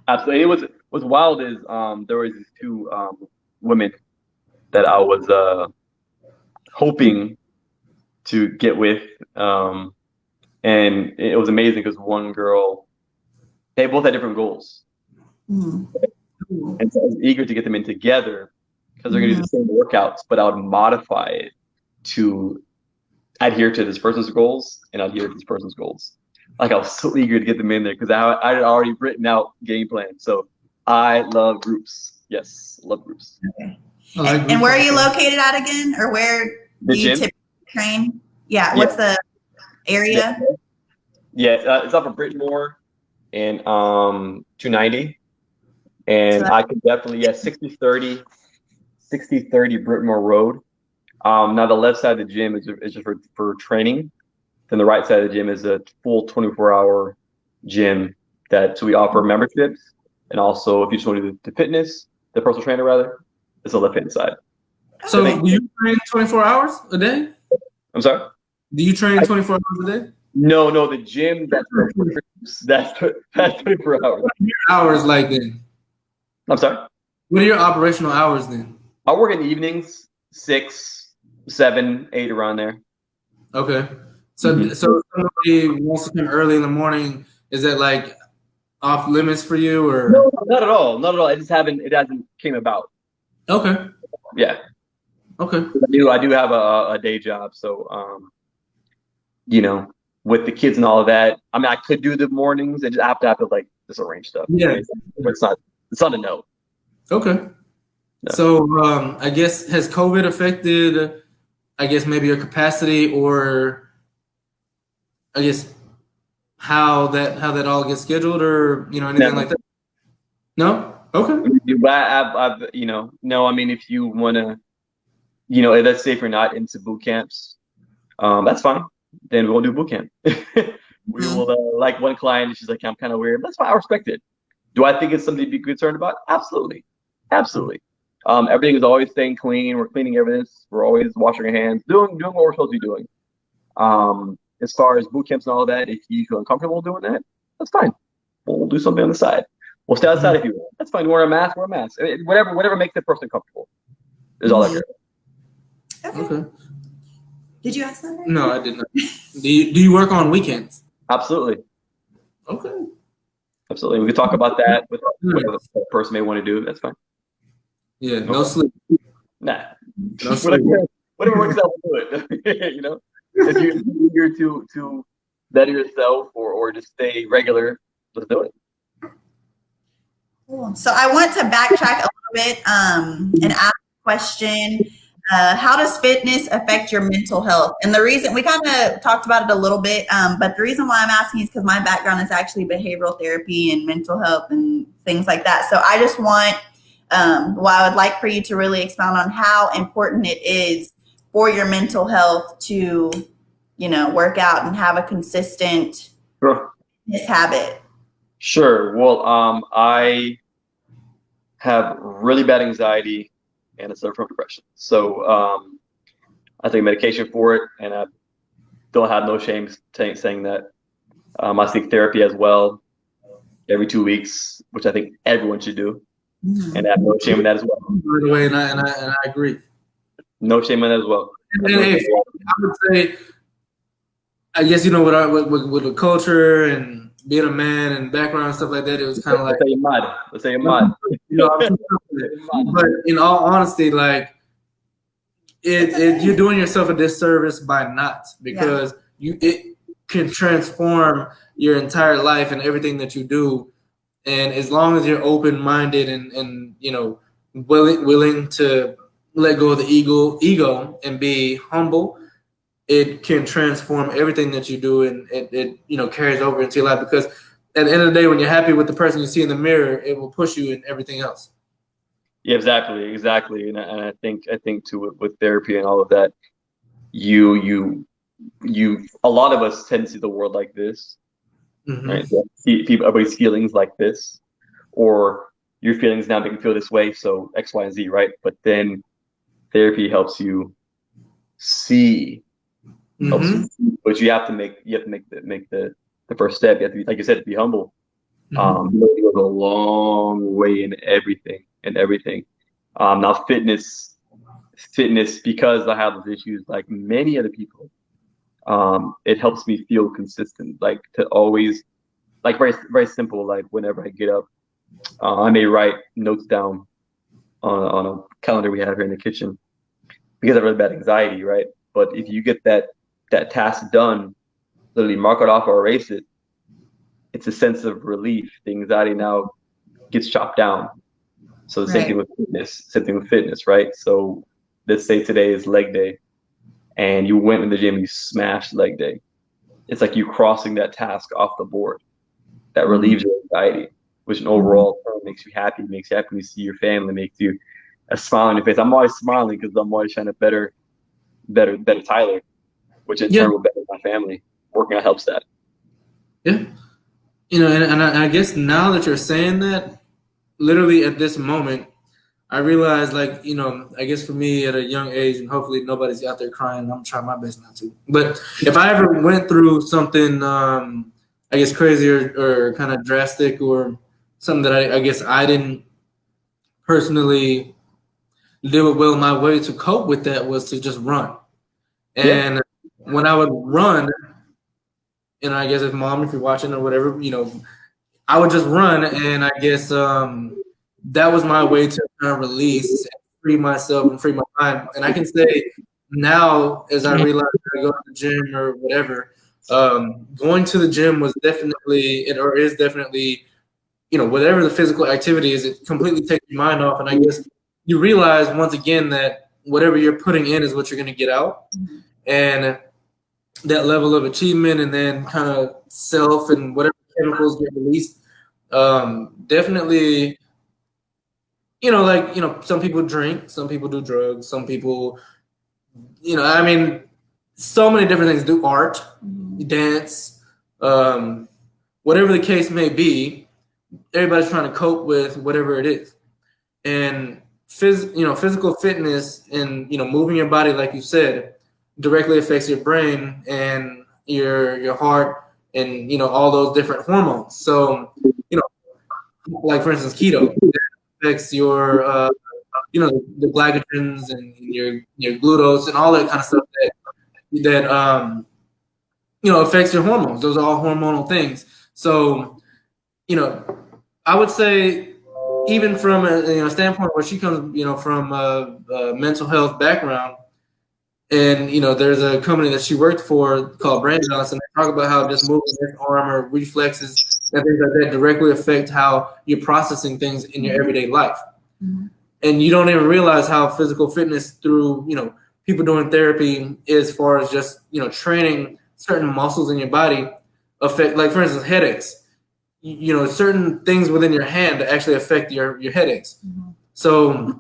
Absolutely. What's wild is there was these 2 women that I was hoping to get with. And it was amazing because one girl, they both had different goals. And so I was eager to get them in together because they're going to do the same workouts, but I would modify it to adhere to this person's goals and adhere to this person's goals. Like, I was so eager to get them in there because I had already written out game plans. So I love groups. Yes, I love groups. Okay. And where are you located at again? Or where do you typically train? Yeah. What's the area? Yeah, it's off of Brittmoore and 290. And I could definitely, 60-30 6030 Brittmoore Road. Now the left side of the gym is just for training. Then the right side of the gym is a full 24-hour gym so we offer memberships, and also if you just want to do the fitness, the personal trainer rather, it's the left hand side. So do you train 24 hours a day? I'm sorry? Do you train 24 hours a day? No, the gym that's 24 hours. What are your hours like then? I'm sorry? What are your operational hours then? I work in the evenings, 6, 7, 8, around there. Okay. So so somebody wants to come early in the morning, is that like off limits for you, or? No, not at all. Not at all. It hasn't came about. Okay. Yeah. Okay. I do have a day job, so with the kids and all of that. I mean, I could do the mornings and just have to like just arrange stuff. Yeah. But it's not a no. Okay. No. So I guess has COVID affected, I guess, maybe your capacity, or I guess how that all gets scheduled, or anything like that? No? Okay. I've no. I mean, if you want to, let's say if you're not into boot camps, that's fine. Then we won't do boot camp. We will, like one client, she's like, I'm kind of weird. That's fine. I respect it. Do I think it's something to be concerned about? Absolutely. Everything is always staying clean. We're cleaning everything. We're always washing our hands, doing what we're supposed to be doing. As far as boot camps and all that, if you feel uncomfortable doing that, that's fine. We'll do something on the side. We'll stay outside if you want. That's fine. You wear a mask, wear a mask. Whatever makes the person comfortable is all I care. Okay. Did you ask that? No, I did not. Do you work on weekends? Absolutely. Okay. Absolutely. We could talk about that with whatever the person may want to do. That's fine. Yeah. No sleep. Nah. No sleep. Whatever works out, we'll do it. If you're eager to better yourself or just stay regular, let's do it. Cool. So I want to backtrack a little bit and ask a question. How does fitness affect your mental health? And the reason, we kind of talked about it a little bit, but the reason why I'm asking is because my background is actually behavioral therapy and mental health and things like that. So I just want, I would like for you to really expound on how important it is for your mental health to, work out and have a consistent fitness habit. Sure. Well, I have really bad anxiety and I suffer from depression. So I take medication for it, and I don't have no shame saying that. I seek therapy as well every 2 weeks, which I think everyone should do, and I have no shame in that as well. By the way, and I agree. No shame in that as well. And I would say, I guess with the culture and being a man and background and stuff like that, it was kind of like, let's say you're mad. But in all honesty, like you're doing yourself a disservice by not, because it can transform your entire life and everything that you do. And as long as you're open-minded and willing to let go of the ego and be humble, it can transform everything that you do, and it carries over into your life, because at the end of the day, when you're happy with the person you see in the mirror, it will push you in everything else. Yeah, exactly. And I think too, with therapy and all of that, you a lot of us tend to see the world like this, right? See everybody's feelings like this, or your feelings now make you feel this way, so X, Y, and Z, right? But then therapy helps you see. But you have to make the first step. You have to be, like you said, to be humble. It goes a long way in everything. Now fitness, because I have those issues like many other people, it helps me feel consistent. Like to always, like very very simple. Like whenever I get up, I may write notes down on a calendar we have here in the kitchen, because I have really bad anxiety, right? But if you get that task done, literally mark it off or erase it, it's a sense of relief. The anxiety now gets chopped down. So the same thing with fitness, right? So let's say today is leg day and you went in the gym, you smashed leg day. It's like you crossing that task off the board. That relieves your anxiety, which in overall term makes you happy when you see your family, makes you a smile on your face. I'm always smiling because I'm always trying to better Tyler, which in turn will better my family. Working out helps that. Yeah. You know, and I guess now that you're saying that, literally at this moment, I realize, like, you know, I guess for me at a young age, and hopefully nobody's out there crying, I'm trying my best not to. But if I ever went through something, I guess crazy or kind of drastic or something that I guess I didn't personally deal with well, my way to cope with that was to just run. And when I would run, and I guess if mom, if you're watching or whatever, you know, I would just run, and I guess that was my way to kind of release, free myself, and free my mind. And I can say now, as I realize that I go to the gym or whatever, going to the gym was definitely, or is definitely, you know, whatever the physical activity is, it completely takes your mind off. And I guess you realize once again that whatever you're putting in is what you're going to get out. And that level of achievement and then kind of self and whatever chemicals get released, definitely, you know, like, you know, some people drink, some people do drugs, some people, you know, I mean, so many different things, do art, dance, whatever the case may be, everybody's trying to cope with whatever it is. And physical fitness and, you know, moving your body, like you said, directly affects your brain and your heart and, you know, all those different hormones. So, you know, like for instance, keto affects your, you know, the glycogens and your glucose and all that kind of stuff that you know, affects your hormones. Those are all hormonal things. So, you know, I would say even from a standpoint where she comes, you know, from a mental health background, and, you know, there's a company that she worked for called Brand Johnson. They talk about how just moving your arm or reflexes and things like that directly affect how you're processing things in your everyday life. Mm-hmm. And you don't even realize how physical fitness through, you know, people doing therapy as far as just, you know, training certain muscles in your body affect, like for instance, headaches. You know, certain things within your hand actually affect your headaches. Mm-hmm. So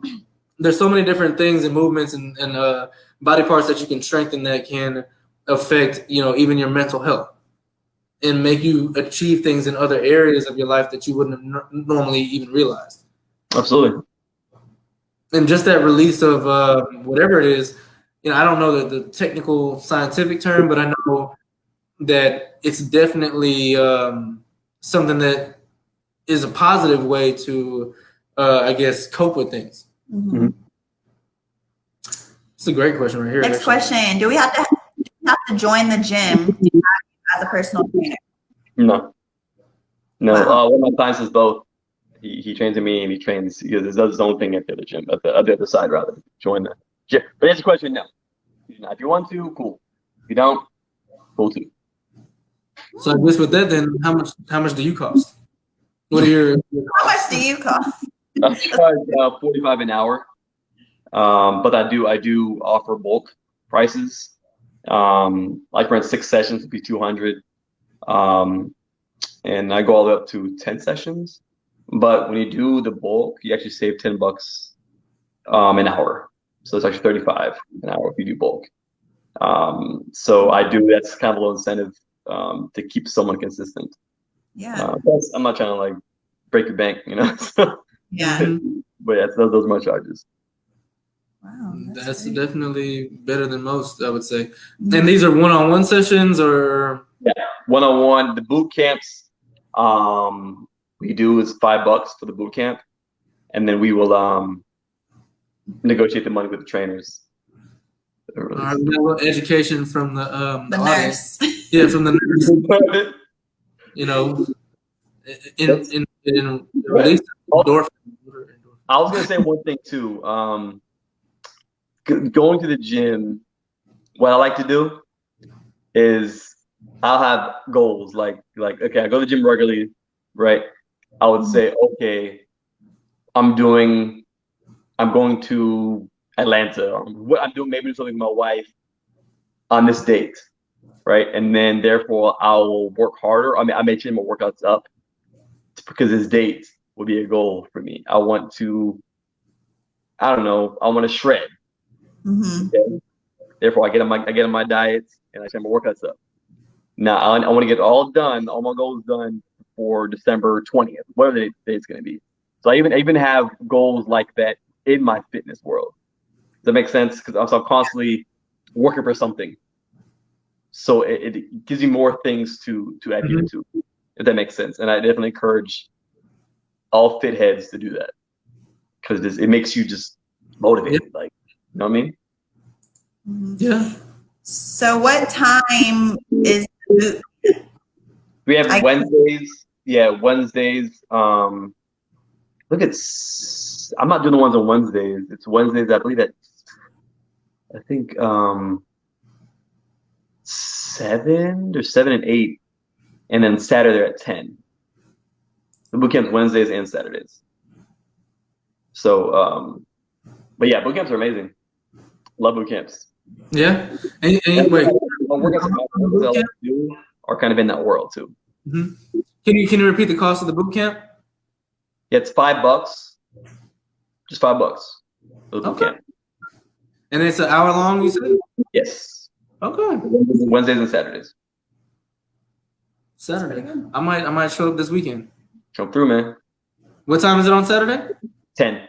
there's so many different things and movements and body parts that you can strengthen that can affect, you know, even your mental health and make you achieve things in other areas of your life that you wouldn't have normally even realized. Absolutely. And just that release of whatever it is, you know, I don't know the technical scientific term, but I know that it's definitely something that is a positive way to, I guess, cope with things. Mm-hmm. It's a great question right here. Next question. Do we have to join the gym as a personal trainer? No. Wow. One of my clients is both. He trains with me and he does his own thing at the other gym, at the other side rather. Join the gym. But answer the question, no. If you want to, cool. If you don't, cool too. So I guess with that, then how much do you cost? What are your how much do you cost? I charge $45 an hour. But I do offer bulk prices. Like for 6 sessions would be $200. And I go all the way up to 10 sessions. But when you do the bulk, you actually save $10 an hour. So it's actually $35 an hour if you do bulk. So that's kind of a little incentive to keep someone consistent. Yeah. I'm not trying to like break your bank, you know. Yeah. But yeah, those are my charges. Wow, that's definitely better than most, I would say. Mm-hmm. And these are one-on-one sessions, or one-on-one. The boot camps we do is $5 for the boot camp, and then we will negotiate the money with the trainers. Education from the nurse. Yeah, from the nurse. You know, in release endorphin. I was gonna say one thing too. Going to the gym, what I like to do is I'll have goals like okay, I go to the gym regularly, right? I would say, okay, I'm going to Atlanta, or what I'm doing, maybe something with my wife on this date, right? And then therefore I'll work harder. I mean, I may change my workouts up because this date will be a goal for me. I want to I don't know, I want to shred. Mm-hmm. Okay? Therefore, I get on my diet and I set my workouts up. Now I want to get all my goals done for December 20th, whatever the day it's going to be. So I even have goals like that in my fitness world. Does that make sense? Because I'm constantly working for something. So it gives you more things to adhere to, if that makes sense. And I definitely encourage all fit heads to do that, because it makes you just motivated. Yeah. Like, you know what I mean? Yeah. So what time is the boot? We have Wednesdays. Yeah, Wednesdays. I'm not doing the ones on Wednesdays. It's Wednesdays, I believe, I think 7 or 7 and 8, and then Saturday at 10. The boot camp's Wednesdays and Saturdays. So, but yeah, boot camps are amazing. Love boot camps. Yeah. And wait, Workouts are kind of in that world too. Mm-hmm. Can you repeat the cost of the boot camp? Yeah, it's $5. Just $5 for the boot camp. And it's an hour long, you said? Yes. Okay. Wednesdays and Saturdays. Saturday. I might show up this weekend. Come through, man. What time is it on Saturday? 10.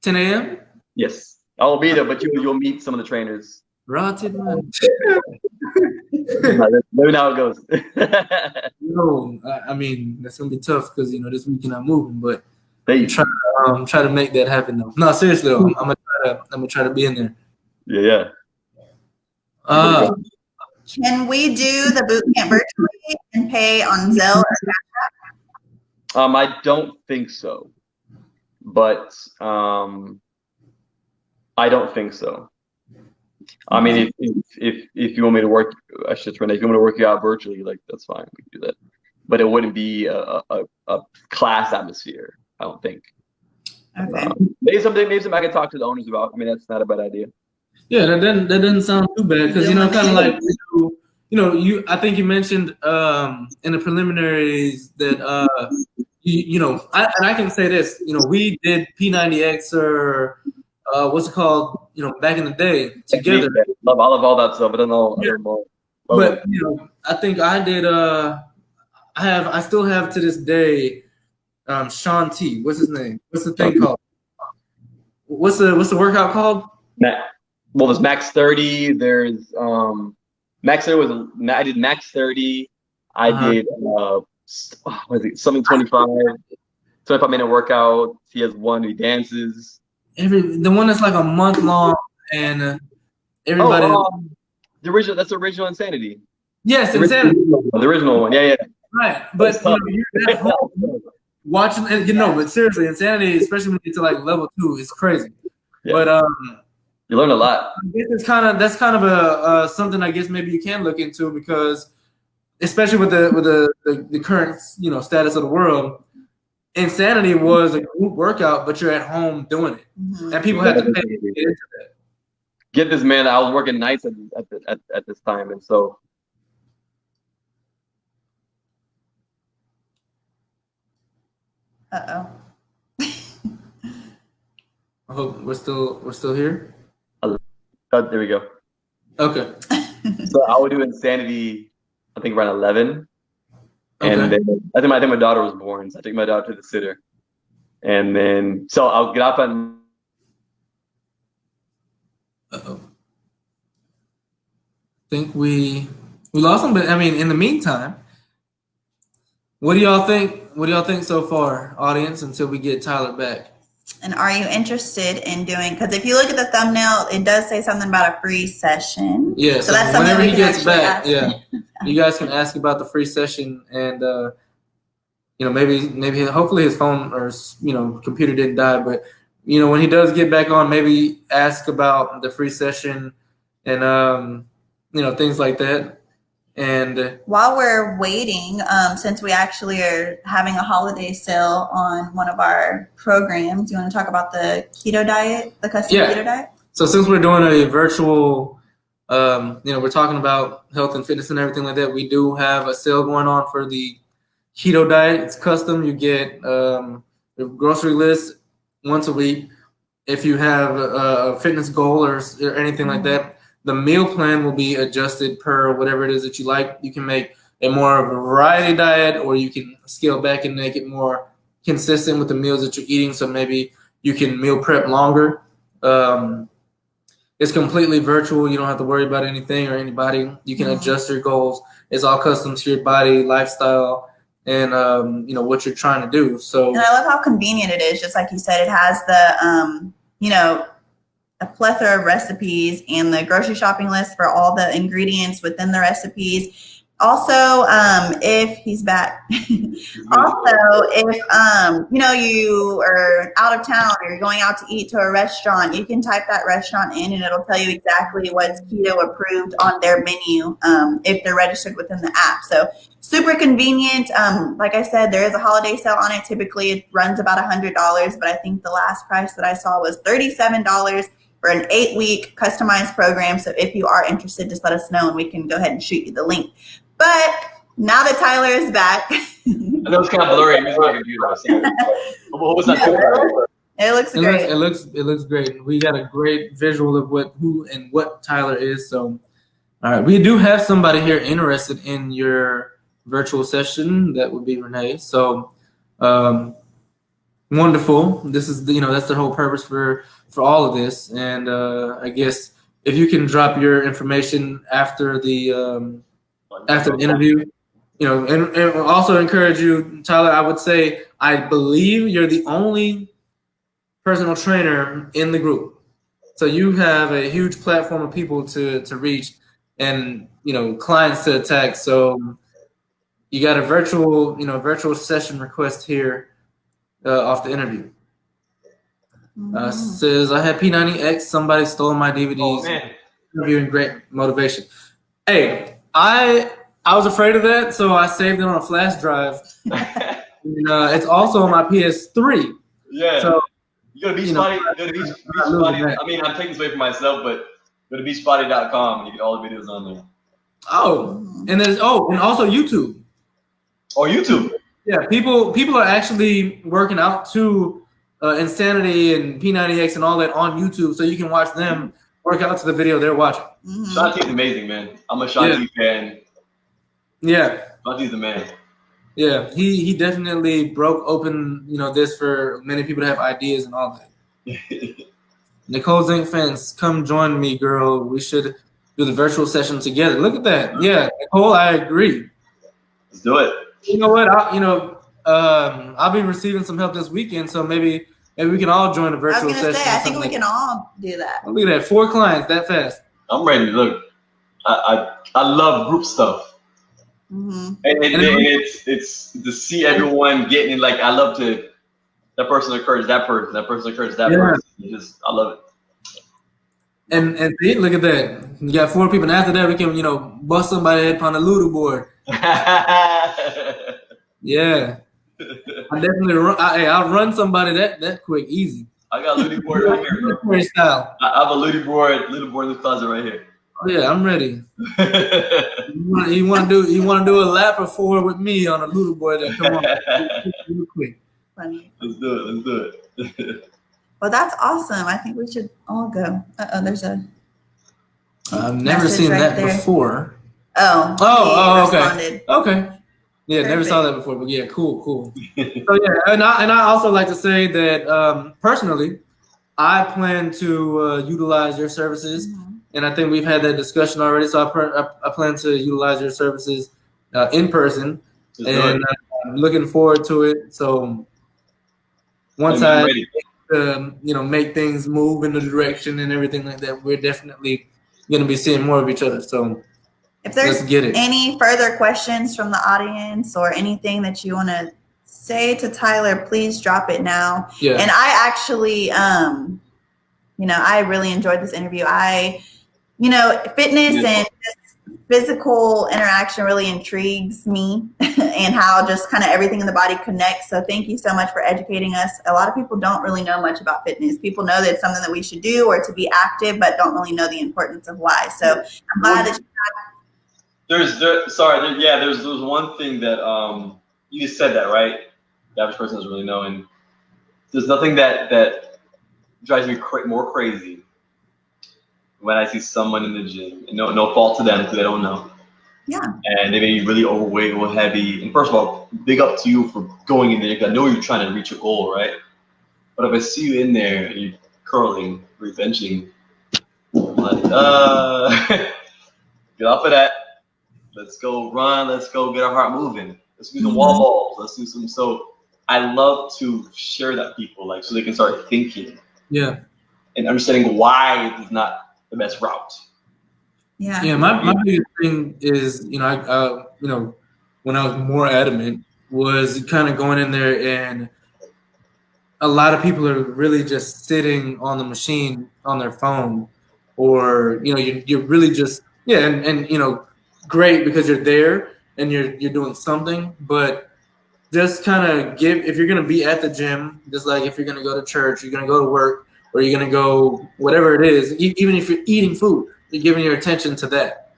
10 a.m.? Yes. I'll be there, but you'll meet some of the trainers. Rotted, man. Let me know how it goes. No, I mean, that's going to be tough because, this weekend I'm moving, but Hey. try to make that happen, though. No, seriously, though. I'm gonna try to be in there. Yeah. Can we do the boot camp virtually and pay on Zelle or Cash App? I don't think so, but I don't think so. I mean, if you want me to work, if you want me to work you out virtually, like, that's fine, we can do that. But it wouldn't be a class atmosphere, I don't think. Okay. Maybe something I can talk to the owners about. I mean, that's not a bad idea. Yeah, that doesn't sound too bad because kind of like I think you mentioned in the preliminaries that I can say this, we did P90X or what's it called, back in the day together. I love all that stuff. I don't know. But I think I did. I still have to this day. Sean T. What's his name? What's the thing called? What's the workout called? Well, there's Max 30. There's Max 30 I did Max 30. I did what is it? Something 25-minute workout. He has one. He dances. The one that's like a month long and everybody. That's the original Insanity. Yes, Insanity. The original one. Yeah. Right, but you're at home watching, but seriously, Insanity, especially when you get to like level 2, is crazy. Yeah. But you learn a lot. I guess that's kind of a something I guess maybe you can look into, because especially with the current status of the world, Insanity was a group workout, but you're at home doing it, and people have to pay to get into that. Get this, man. I was working nights at this time, and so. Uh-oh. I hope we're still here. There we go. Okay. So I would do Insanity, I think around 11, and okay. then I think my daughter was born, so I take my daughter to the sitter, and then so I'll get up and. Uh-oh. I think we lost him, but I mean, in the meantime, what do y'all think? What do y'all think so far, audience, until we get Tyler back? And are you interested in doing? Because if you look at the thumbnail, it does say something about a free session. Yeah. So that's something whenever he gets back, ask. You guys can ask about the free session, and maybe hopefully his phone or computer didn't die, but when he does get back on, maybe ask about the free session and things like that. And while we're waiting, since we actually are having a holiday sale on one of our programs, you want to talk about the keto diet, the custom keto diet? So since we're doing a virtual, we're talking about health and fitness and everything like that, we do have a sale going on for the keto diet. It's custom. You get the grocery list once a week. if you have a fitness goal or anything like that, the meal plan will be adjusted per whatever it is that you like. You can make a more variety diet, or you can scale back and make it more consistent with the meals that you're eating. So maybe you can meal prep longer. It's completely virtual. You don't have to worry about anything or anybody. You can adjust your goals. It's all custom to your body, lifestyle, and what you're trying to do. So, and I love how convenient it is. Just like you said, it has the a plethora of recipes and the grocery shopping list for all the ingredients within the recipes. Also, if he's back, also, if, you are out of town or you're going out to eat to a restaurant, you can type that restaurant in and it'll tell you exactly what's keto approved on their menu if they're registered within the app. So super convenient. Like I said, there is a holiday sale on it. Typically it runs about $100, but I think the last price that I saw was $37 for an 8-week customized program. So if you are interested, just let us know and we can go ahead and shoot you the link. But now that Tyler is back. I know it's kind of blurry. I'm using my computer. What was that? It looks great. It looks great. We got a great visual of who and what Tyler is. So, all right, we do have somebody here interested in your virtual session. That would be Renee. So, wonderful. This is that's the whole purpose for all of this. And I guess if you can drop your information after the interview, and also encourage you, Tyler. I would say I believe you're the only personal trainer in the group, so you have a huge platform of people to reach, and clients to attack. So you got a virtual session request here off the interview. Says I had P90X. Somebody stole my DVDs. Oh, man. Interviewing, great motivation. Hey, I was afraid of that, so I saved it on a flash drive. It's also on my PS3. Yeah. So you go to Beachbody. I mean, I'm taking this away from myself, but go to beachbody.com and you get all the videos on there. Oh, and also YouTube. Oh, YouTube. Yeah, people are actually working out to Insanity and P90X and all that on YouTube, so you can watch them work out to the video they're watching. Shanti's amazing, man. I'm a Shanti fan. Yeah. Shanti's the man. Yeah, he definitely broke open, this for many people to have ideas and all that. Nicole Zink fans, come join me, girl. We should do the virtual session together. Look at that. Yeah, Nicole, I agree. Let's do it. You know what? I'll be receiving some help this weekend, so maybe we can all join a virtual session. I was gonna say, I think we can all do that. Look at that, 4 clients that fast. I'm ready. Look, I love group stuff, and it's to see everyone getting it. Like I love to that person encourage that person, that person encourage that person. I love it. And see, look at that. You got 4 people, and after that, we can bust somebody head on the Ludo board. Yeah. I definitely I'll run somebody that quick, easy. I got a Ludo board right here, bro. Style. I have a Ludo board in the closet right here. Oh yeah, I'm ready. you want to do a lap or 4 with me on a Ludo board? Then come on, real quick. Funny. Let's do it. Well, that's awesome. I think we should all go. There's a. I've never seen that before. Oh, okay. Okay. Yeah, perfect. Never saw that before, but yeah, cool. So yeah, and I also like to say that personally, I plan to utilize your services, and I think we've had that discussion already. So I plan to utilize your services in person, and I'm looking forward to it. So once I make things move in the direction and everything like that, we're definitely going to be seeing more of each other. So. If there's any further questions from the audience or anything that you want to say to Tyler, please drop it now. Yeah. And I actually, I really enjoyed this interview. Fitness and physical interaction really intrigues me and how just kind of everything in the body connects. So thank you so much for educating us. A lot of people don't really know much about fitness. People know that it's something that we should do or to be active, but don't really know the importance of why. So I'm glad that you There's one thing that you just said that, right? The average person doesn't really know, and there's nothing that drives me more crazy when I see someone in the gym, and no fault to them because they don't know. Yeah. And they may be really overweight or heavy. And first of all, big up to you for going in there. Because I know you're trying to reach a goal, right? But if I see you in there and you're curling, or benching, I'm like, get off of that. Let's go run. Let's go get our heart moving. Let's do some wall balls. Let's do some. So I love to share that with people, like, so they can start thinking. Yeah. And understanding why it is not the best route. Yeah. Yeah. My biggest thing is, you know, when I was more adamant, was kind of going in there, and a lot of people are really just sitting on the machine on their phone, or, you know, you're really just, and you know, great because you're there and you're doing something, but just kind of if you're going to be at the gym, just like if you're going to go to church, you're going to go to work, or you're going to go whatever it is, even if you're eating food, you're giving your attention to that.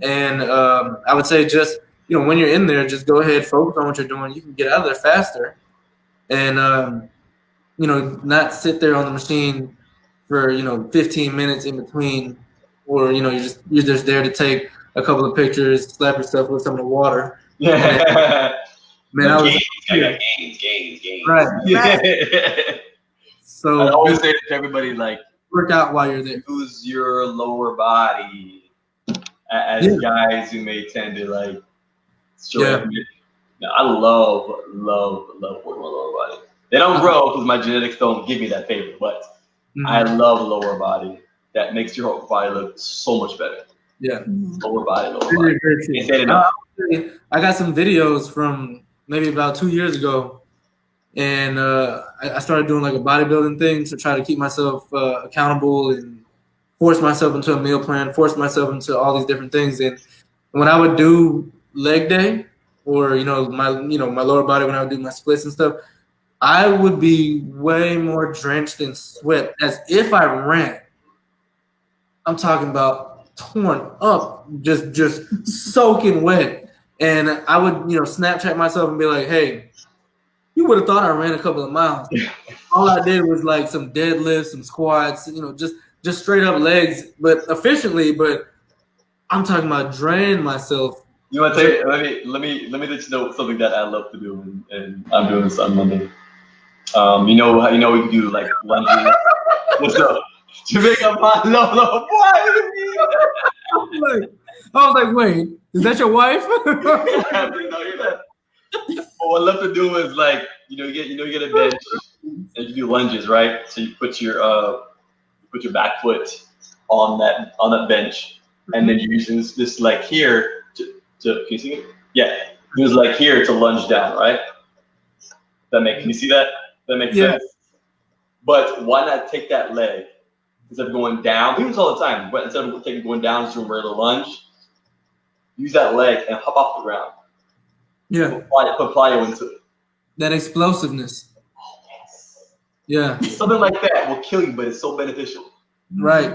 And I would say just, you know, when you're in there, just go ahead, focus on what you're doing. You can get out of there faster, and you know, not sit there on the machine for, you know, 15 minutes in between, or, you know, you're just there to take a couple of pictures, slap yourself with some of the water. Yeah. Man, I was gains. right. Yeah. So I always say to everybody, like, work out while you're there. use your lower body, as guys who may tend to like. I love working my lower body. They don't grow because my genetics don't give me that favor, but I love lower body. That makes your whole body look so much better. Yeah. Lower body. Very, very true. I got some videos from maybe about 2 years ago, and I started doing like a bodybuilding thing to try to keep myself accountable and force myself into a meal plan, force myself into all these different things. And when I would do leg day, or, you know, my lower body, when I would do my splits and stuff, I would be way more drenched in sweat, as if I ran. I'm talking about torn up, just soaking wet. And I would, you know, Snapchat myself and be like, hey, you would have thought I ran a couple of miles. All I did was like some deadlifts, some squats, you know, just straight up legs, but efficiently. But I'm talking about draining myself. You want to tell you, let me let you know something that I love to do, and I'm doing this on Monday. You know we can do like lunges. What's up? Jamaican my no, boy. I was like, wait, is that your wife? No, you're not. What I love to do is, like, you get a bench and you do lunges, right? So you put your back foot on that bench, and then you're using this like here to can you see it? Yeah, use like here to lunge down, right? Can you see that? That makes sense. But why not take that leg instead of going down? We do this all the time, but instead of going down to where the lunge, use that leg and hop off the ground. Yeah. Put plyo into it. That explosiveness. Oh, yes. Yeah. Something like that will kill you, but it's so beneficial. Right.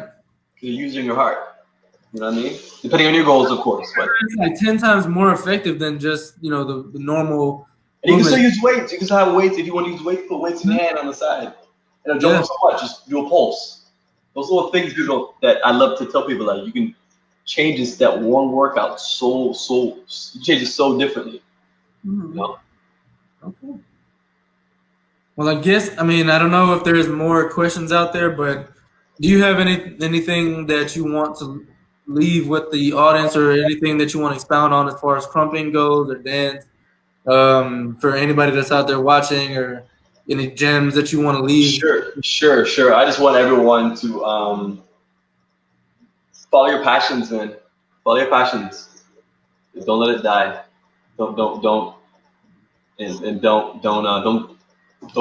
Because you're using your heart. You know what I mean? Depending on your goals, of course. But it's like 10 times more effective than just, you know, the normal. And you can still use weights. You can still have weights. If you want to use weights, put weights in your hand on the side. And don't so much. Just do a pulse. Those little things, that I love to tell people, like, you can change that one workout you change it so differently. You know? Okay. Well, I guess, I mean, I don't know if there's more questions out there, but do you have anything that you want to leave with the audience, or anything that you want to expound on as far as krumping goes, or dance, for anybody that's out there watching, or any gems that you want to leave? Sure. I just want everyone to follow your passions, man. Follow your passions. Don't let it die. Don't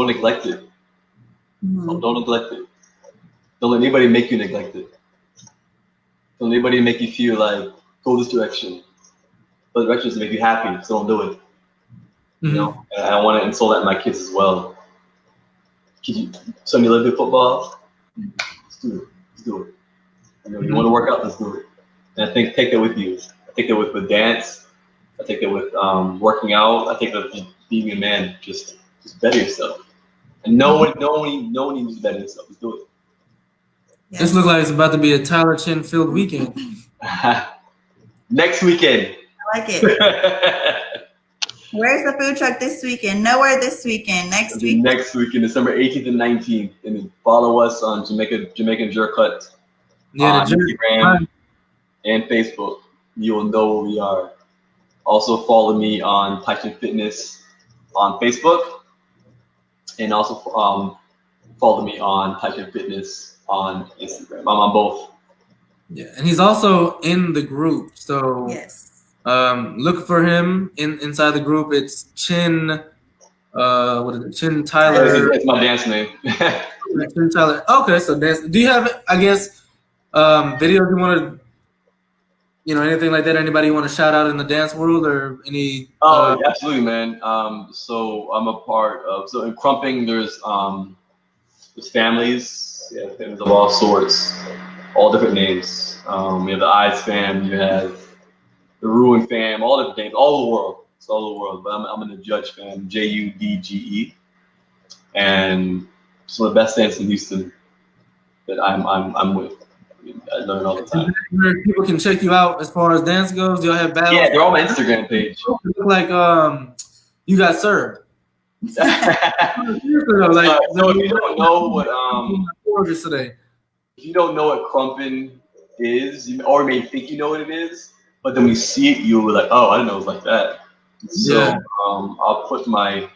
neglect it. Don't neglect it. Don't let anybody make you neglect it. Don't let anybody make you feel like go this direction. Those directions make you happy, so don't do it. You know, and I want to instill that in my kids as well. Somebody love to football? Let's do it. You know, you want to work out? Let's do it. And I think take that with you. I take that with dance. I take that with working out. I take that with being a man. Just better yourself. And no one needs to better yourself. Just do it. Yes. This looks like it's about to be a Tyler Chin filled weekend. Next weekend. I like it. Where's the food truck this weekend? Nowhere this weekend. Next week. Next weekend, December 18th and 19th. And follow us on Jamaican Jerk Food Truck on Instagram and Facebook. You will know where we are. Also follow me on Tyson Fitness on Facebook. And also follow me on Tyson Fitness on Instagram. I'm on both. Yeah, and he's also in the group. So yes. Look for him inside the group. It's Chin. What is it? Chin Tyler. It's my dance name. Chin Tyler. Okay, so dance. Do you have, I guess, videos you want to, anything like that? Anybody you want to shout out in the dance world or any? Oh, absolutely, man. So I'm a part of. So in Krumping, there's families. Yeah, families of all sorts, all different names. We have the Eyes fam. You have the Ruin fam. All different names. All the world. It's all the world. But I'm in the Judge fam. JUDGE. And some of the best dance in Houston that I'm with. I learn all the time. Where people can check you out as far as dance goes. Do y'all have battles? Yeah, they're on my Instagram page. You look like you got served. So if you don't know what today. if you don't know what krumping is, or may think you know what it is, but then when you see it, you'll be like, oh, I didn't know it was like that. So Yeah. I'll put my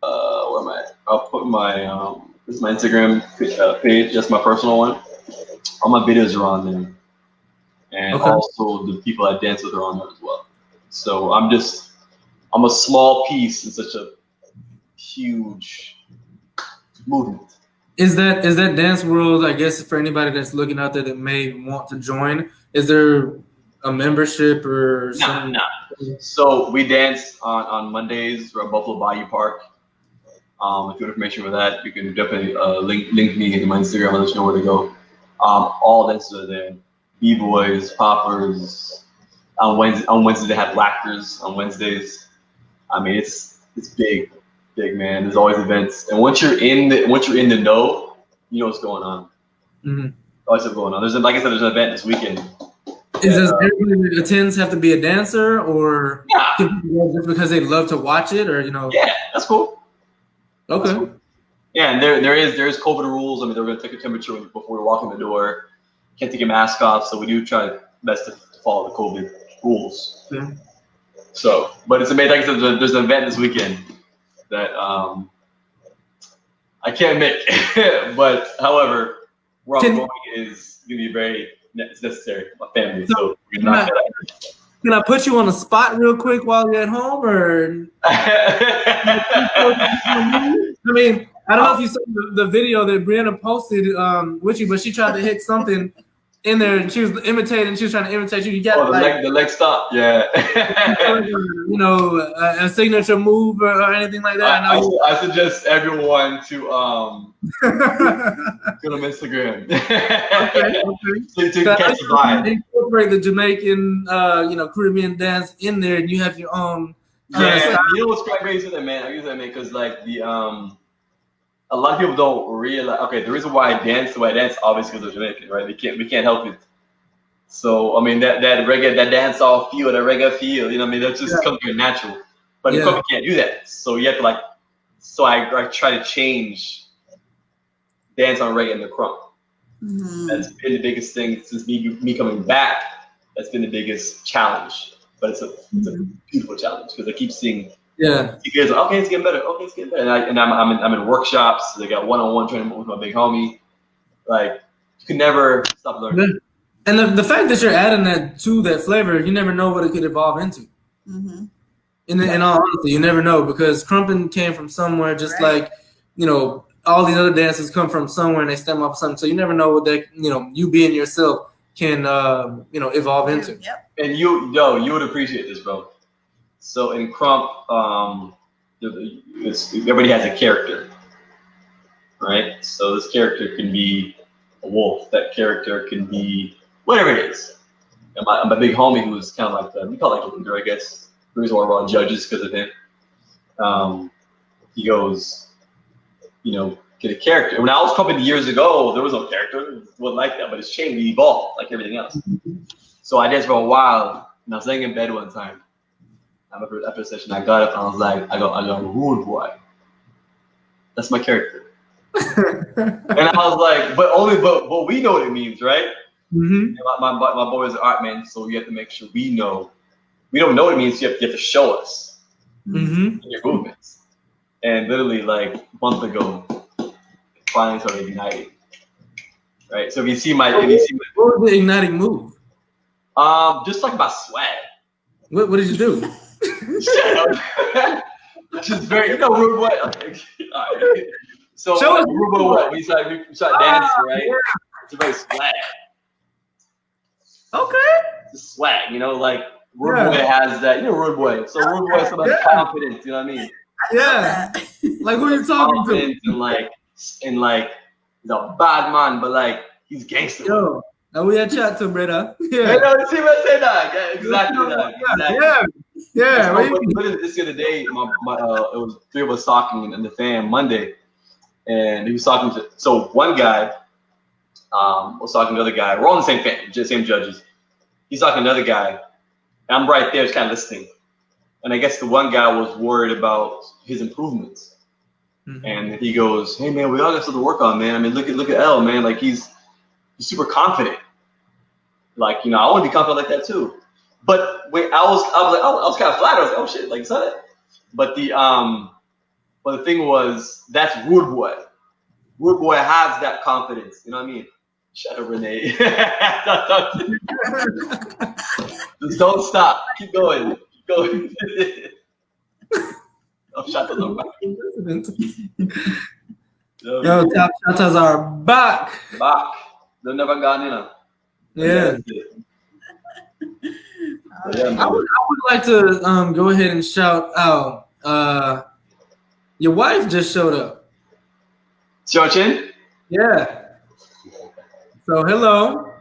where am I? I'll put my this is my Instagram page, just my personal one. All my videos are on there, and also the people I dance with are on there as well. So I'm a small piece in such a huge movement. Is that dance world, I guess, for anybody that's looking out there that may want to join, is there a membership or something? No. So we dance on Mondays. We're at Buffalo Bayou Park. If you want information for that, you can definitely link me into my Instagram and let you know where to go. All dances are there. B-boys, poppers. On Wednesdays they have lackers. On Wednesdays, I mean it's big, man. There's always events, and once you're in the know, you know what's going on. Mm-hmm. Always stuff going on. Like I said, there's an event this weekend. Does everybody that attends have to be a dancer, or just because they love to watch it, or Yeah, that's cool. Okay. That's cool. Yeah, and there's COVID rules. I mean, they're going to take a temperature before we walk in the door. Can't take your mask off, so we do try best to follow the COVID rules. Yeah. So, but it's amazing. Like I said, there's an event this weekend that I can't make, but however, where I'm going is going to be very necessary for my family. So we're gonna knock that out. Can I put you on the spot real quick while you're at home, or? I mean, I don't know if you saw the video that Brianna posted with you, but she tried to hit something in there, and she was imitating. She was trying to imitate you. You got the leg stop, yeah. A signature move or anything like that. I suggest everyone to go on Instagram. Okay. So catch the vibe. Incorporate the Jamaican, Caribbean dance in there, and you have your own. Yeah, you know what's crazy with that, man? I use that, man, because like a lot of people don't realize. Okay, the reason why I dance the way I dance, obviously, because I'm Jamaican, right? We can't help it. So I mean that reggae, that dance all feel, that reggae feel, you know what I mean? That's just comes natural. But you can't do that. So you have to So I try to change dance on reggae and the krump. Mm-hmm. That's been the biggest thing since me coming back. That's been the biggest challenge. But it's a beautiful challenge because I keep seeing. Yeah. You guys are, okay, it's getting better. Okay, it's getting better. And I'm in workshops. They got one-on-one training with my big homie. Like you can never stop learning. And the fact that you're adding that to that flavor, you never know what it could evolve into. Mm-hmm. In all honesty, you never know, because krumping came from somewhere, just like all these other dances come from somewhere and they stem off something. So you never know what that you being yourself can evolve into. Yep. And you would appreciate this, bro. So in krump, everybody has a character, right? So this character can be a wolf. That character can be whatever it is. And my big homie, who's kind of like we call it like a leader, I guess. The reason why we're all judges because of him. He goes, get a character. When I was crumping years ago, there was no character. It wasn't like that, but it's changed. We evolved like everything else. So I did for a while, and I was laying in bed one time. After the session, I got up and I was like, I go, rude boy. That's my character. And I was like, but we know what it means, right? Mm-hmm. My boy is an art man, so you have to make sure we know. We don't know what it means. You have to show us your movements. And literally, like a month ago, finally started igniting. Right. So if you see my, what was the igniting move? Just talk about swag. What did you do? Just very, rude boy. Right. So rude boy, what? We start dancing, right? Yeah. It's a very swag. Okay. It's a swag, like rude boy has that. Rude boy. So rude boy is about confidence. You know what I mean? Yeah. Like who are you talking to? And like he's a bad man, but like he's gangster. Yo. Now we had chat to brother. Yeah. See what I said that? Yeah, exactly that. Exactly. Yeah. This the other day, it was three of us talking in the fan Monday, and he was talking to. So one guy was talking to the other guy. We're all in the same fan, same judges. He's talking to another guy, and I'm right there, just kind of listening. And I guess the one guy was worried about his improvements, and he goes, "Hey man, we all got stuff to work on, man. I mean, look at L, man. Like he's super confident. Like I want to be confident like that too." But wait, I was kind of flattered. I was like, "Oh shit, like is that it?" But the thing was, that's rude boy. Rude boy has that confidence. You know what I mean? Shut up, Renee. Just don't stop. Keep going. Keep going. Oh, shut up. Yo, top shotters are back. They've never gone in. Yeah. I would like to go ahead and shout out. Your wife just showed up. Chin? Yeah. So hello.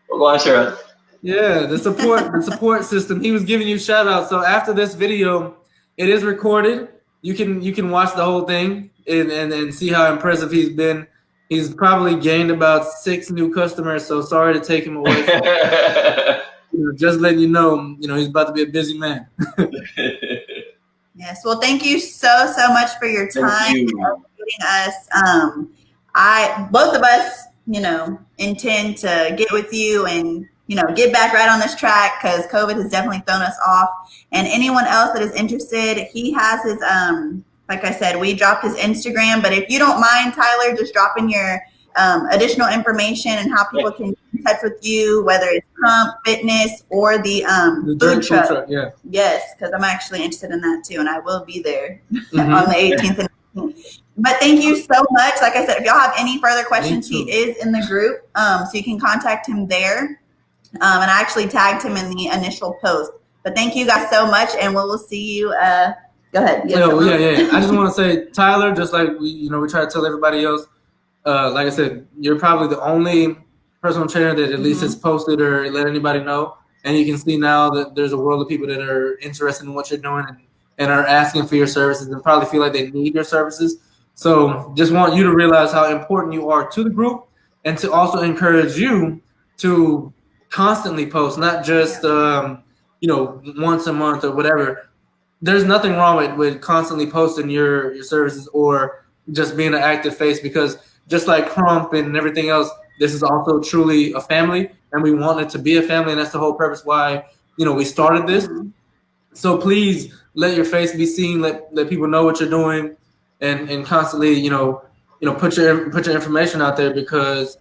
We'll go on, Sharon. Yeah, the support system. He was giving you shout outs. So after this video, it is recorded. You can watch the whole thing and see how impressive he's been. He's probably gained about 6 new customers. So sorry to take him away. Just letting you know, he's about to be a busy man. Yes. Well, thank you so much for your time and meeting us. Both of us, intend to get with you and, get back right on this track because COVID has definitely thrown us off. And anyone else that is interested, he has his, like I said, we dropped his Instagram, but if you don't mind, Tyler, just dropping your additional information and how people can get in touch with you, whether it's Krump Fitness or the food truck. Yeah. Yes, because I'm actually interested in that too, and I will be there on the 18th and 19th. But thank you so much. Like I said, if y'all have any further questions, he is in the group, so you can contact him there. And I actually tagged him in the initial post. But thank you guys so much, and we'll see you. Go ahead. Yeah. I just want to say, Tyler, just like we try to tell everybody else. Like I said, you're probably the only personal trainer that at least has posted or let anybody know. And you can see now that there's a world of people that are interested in what you're doing and are asking for your services and probably feel like they need your services. So just want you to realize how important you are to the group and to also encourage you to constantly post, not just, once a month or whatever. There's nothing wrong with constantly posting your services or just being an active face because just like Krump and everything else, this is also truly a family, and we want it to be a family, and that's the whole purpose why we started this. So please let your face be seen, let people know what you're doing, and constantly put your information out there because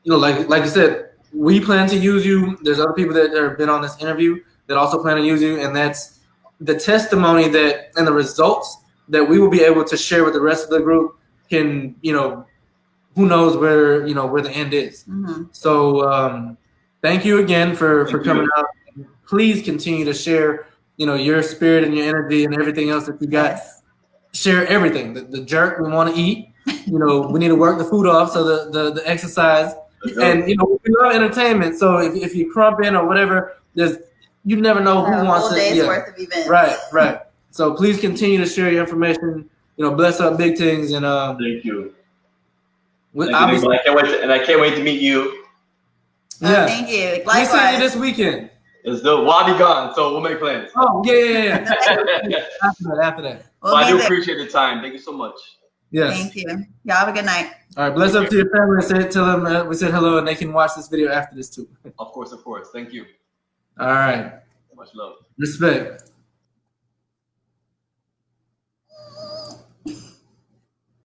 like you said, we plan to use you. There's other people that have been on this interview that also plan to use you, and that's the testimony and the results that we will be able to share with the rest of the group can who knows where the end is. So thank you again for coming out. Please continue to share your spirit and your energy and everything else that you got. Yes. Share everything. The jerk we want to eat. We need to work the food off. So the exercise and we love entertainment. So if you crump in or whatever, you never know who wants it. A whole day's worth of events. Right. So please continue to share your information. Bless up big things and thank you. Obviously, I can't wait to meet you. Yeah. Thank you. We see you Likewise. this weekend. It's dope. Well, I'll be gone, so we'll make plans. Oh, yeah. After that. We'll But I be do there. appreciate the time. Thank you so much. Yes. Thank you. Y'all have a good night. All right. Bless up to your family and tell them we said hello and they can watch this video after this too. Of course. Thank you. All right. Much love. Respect.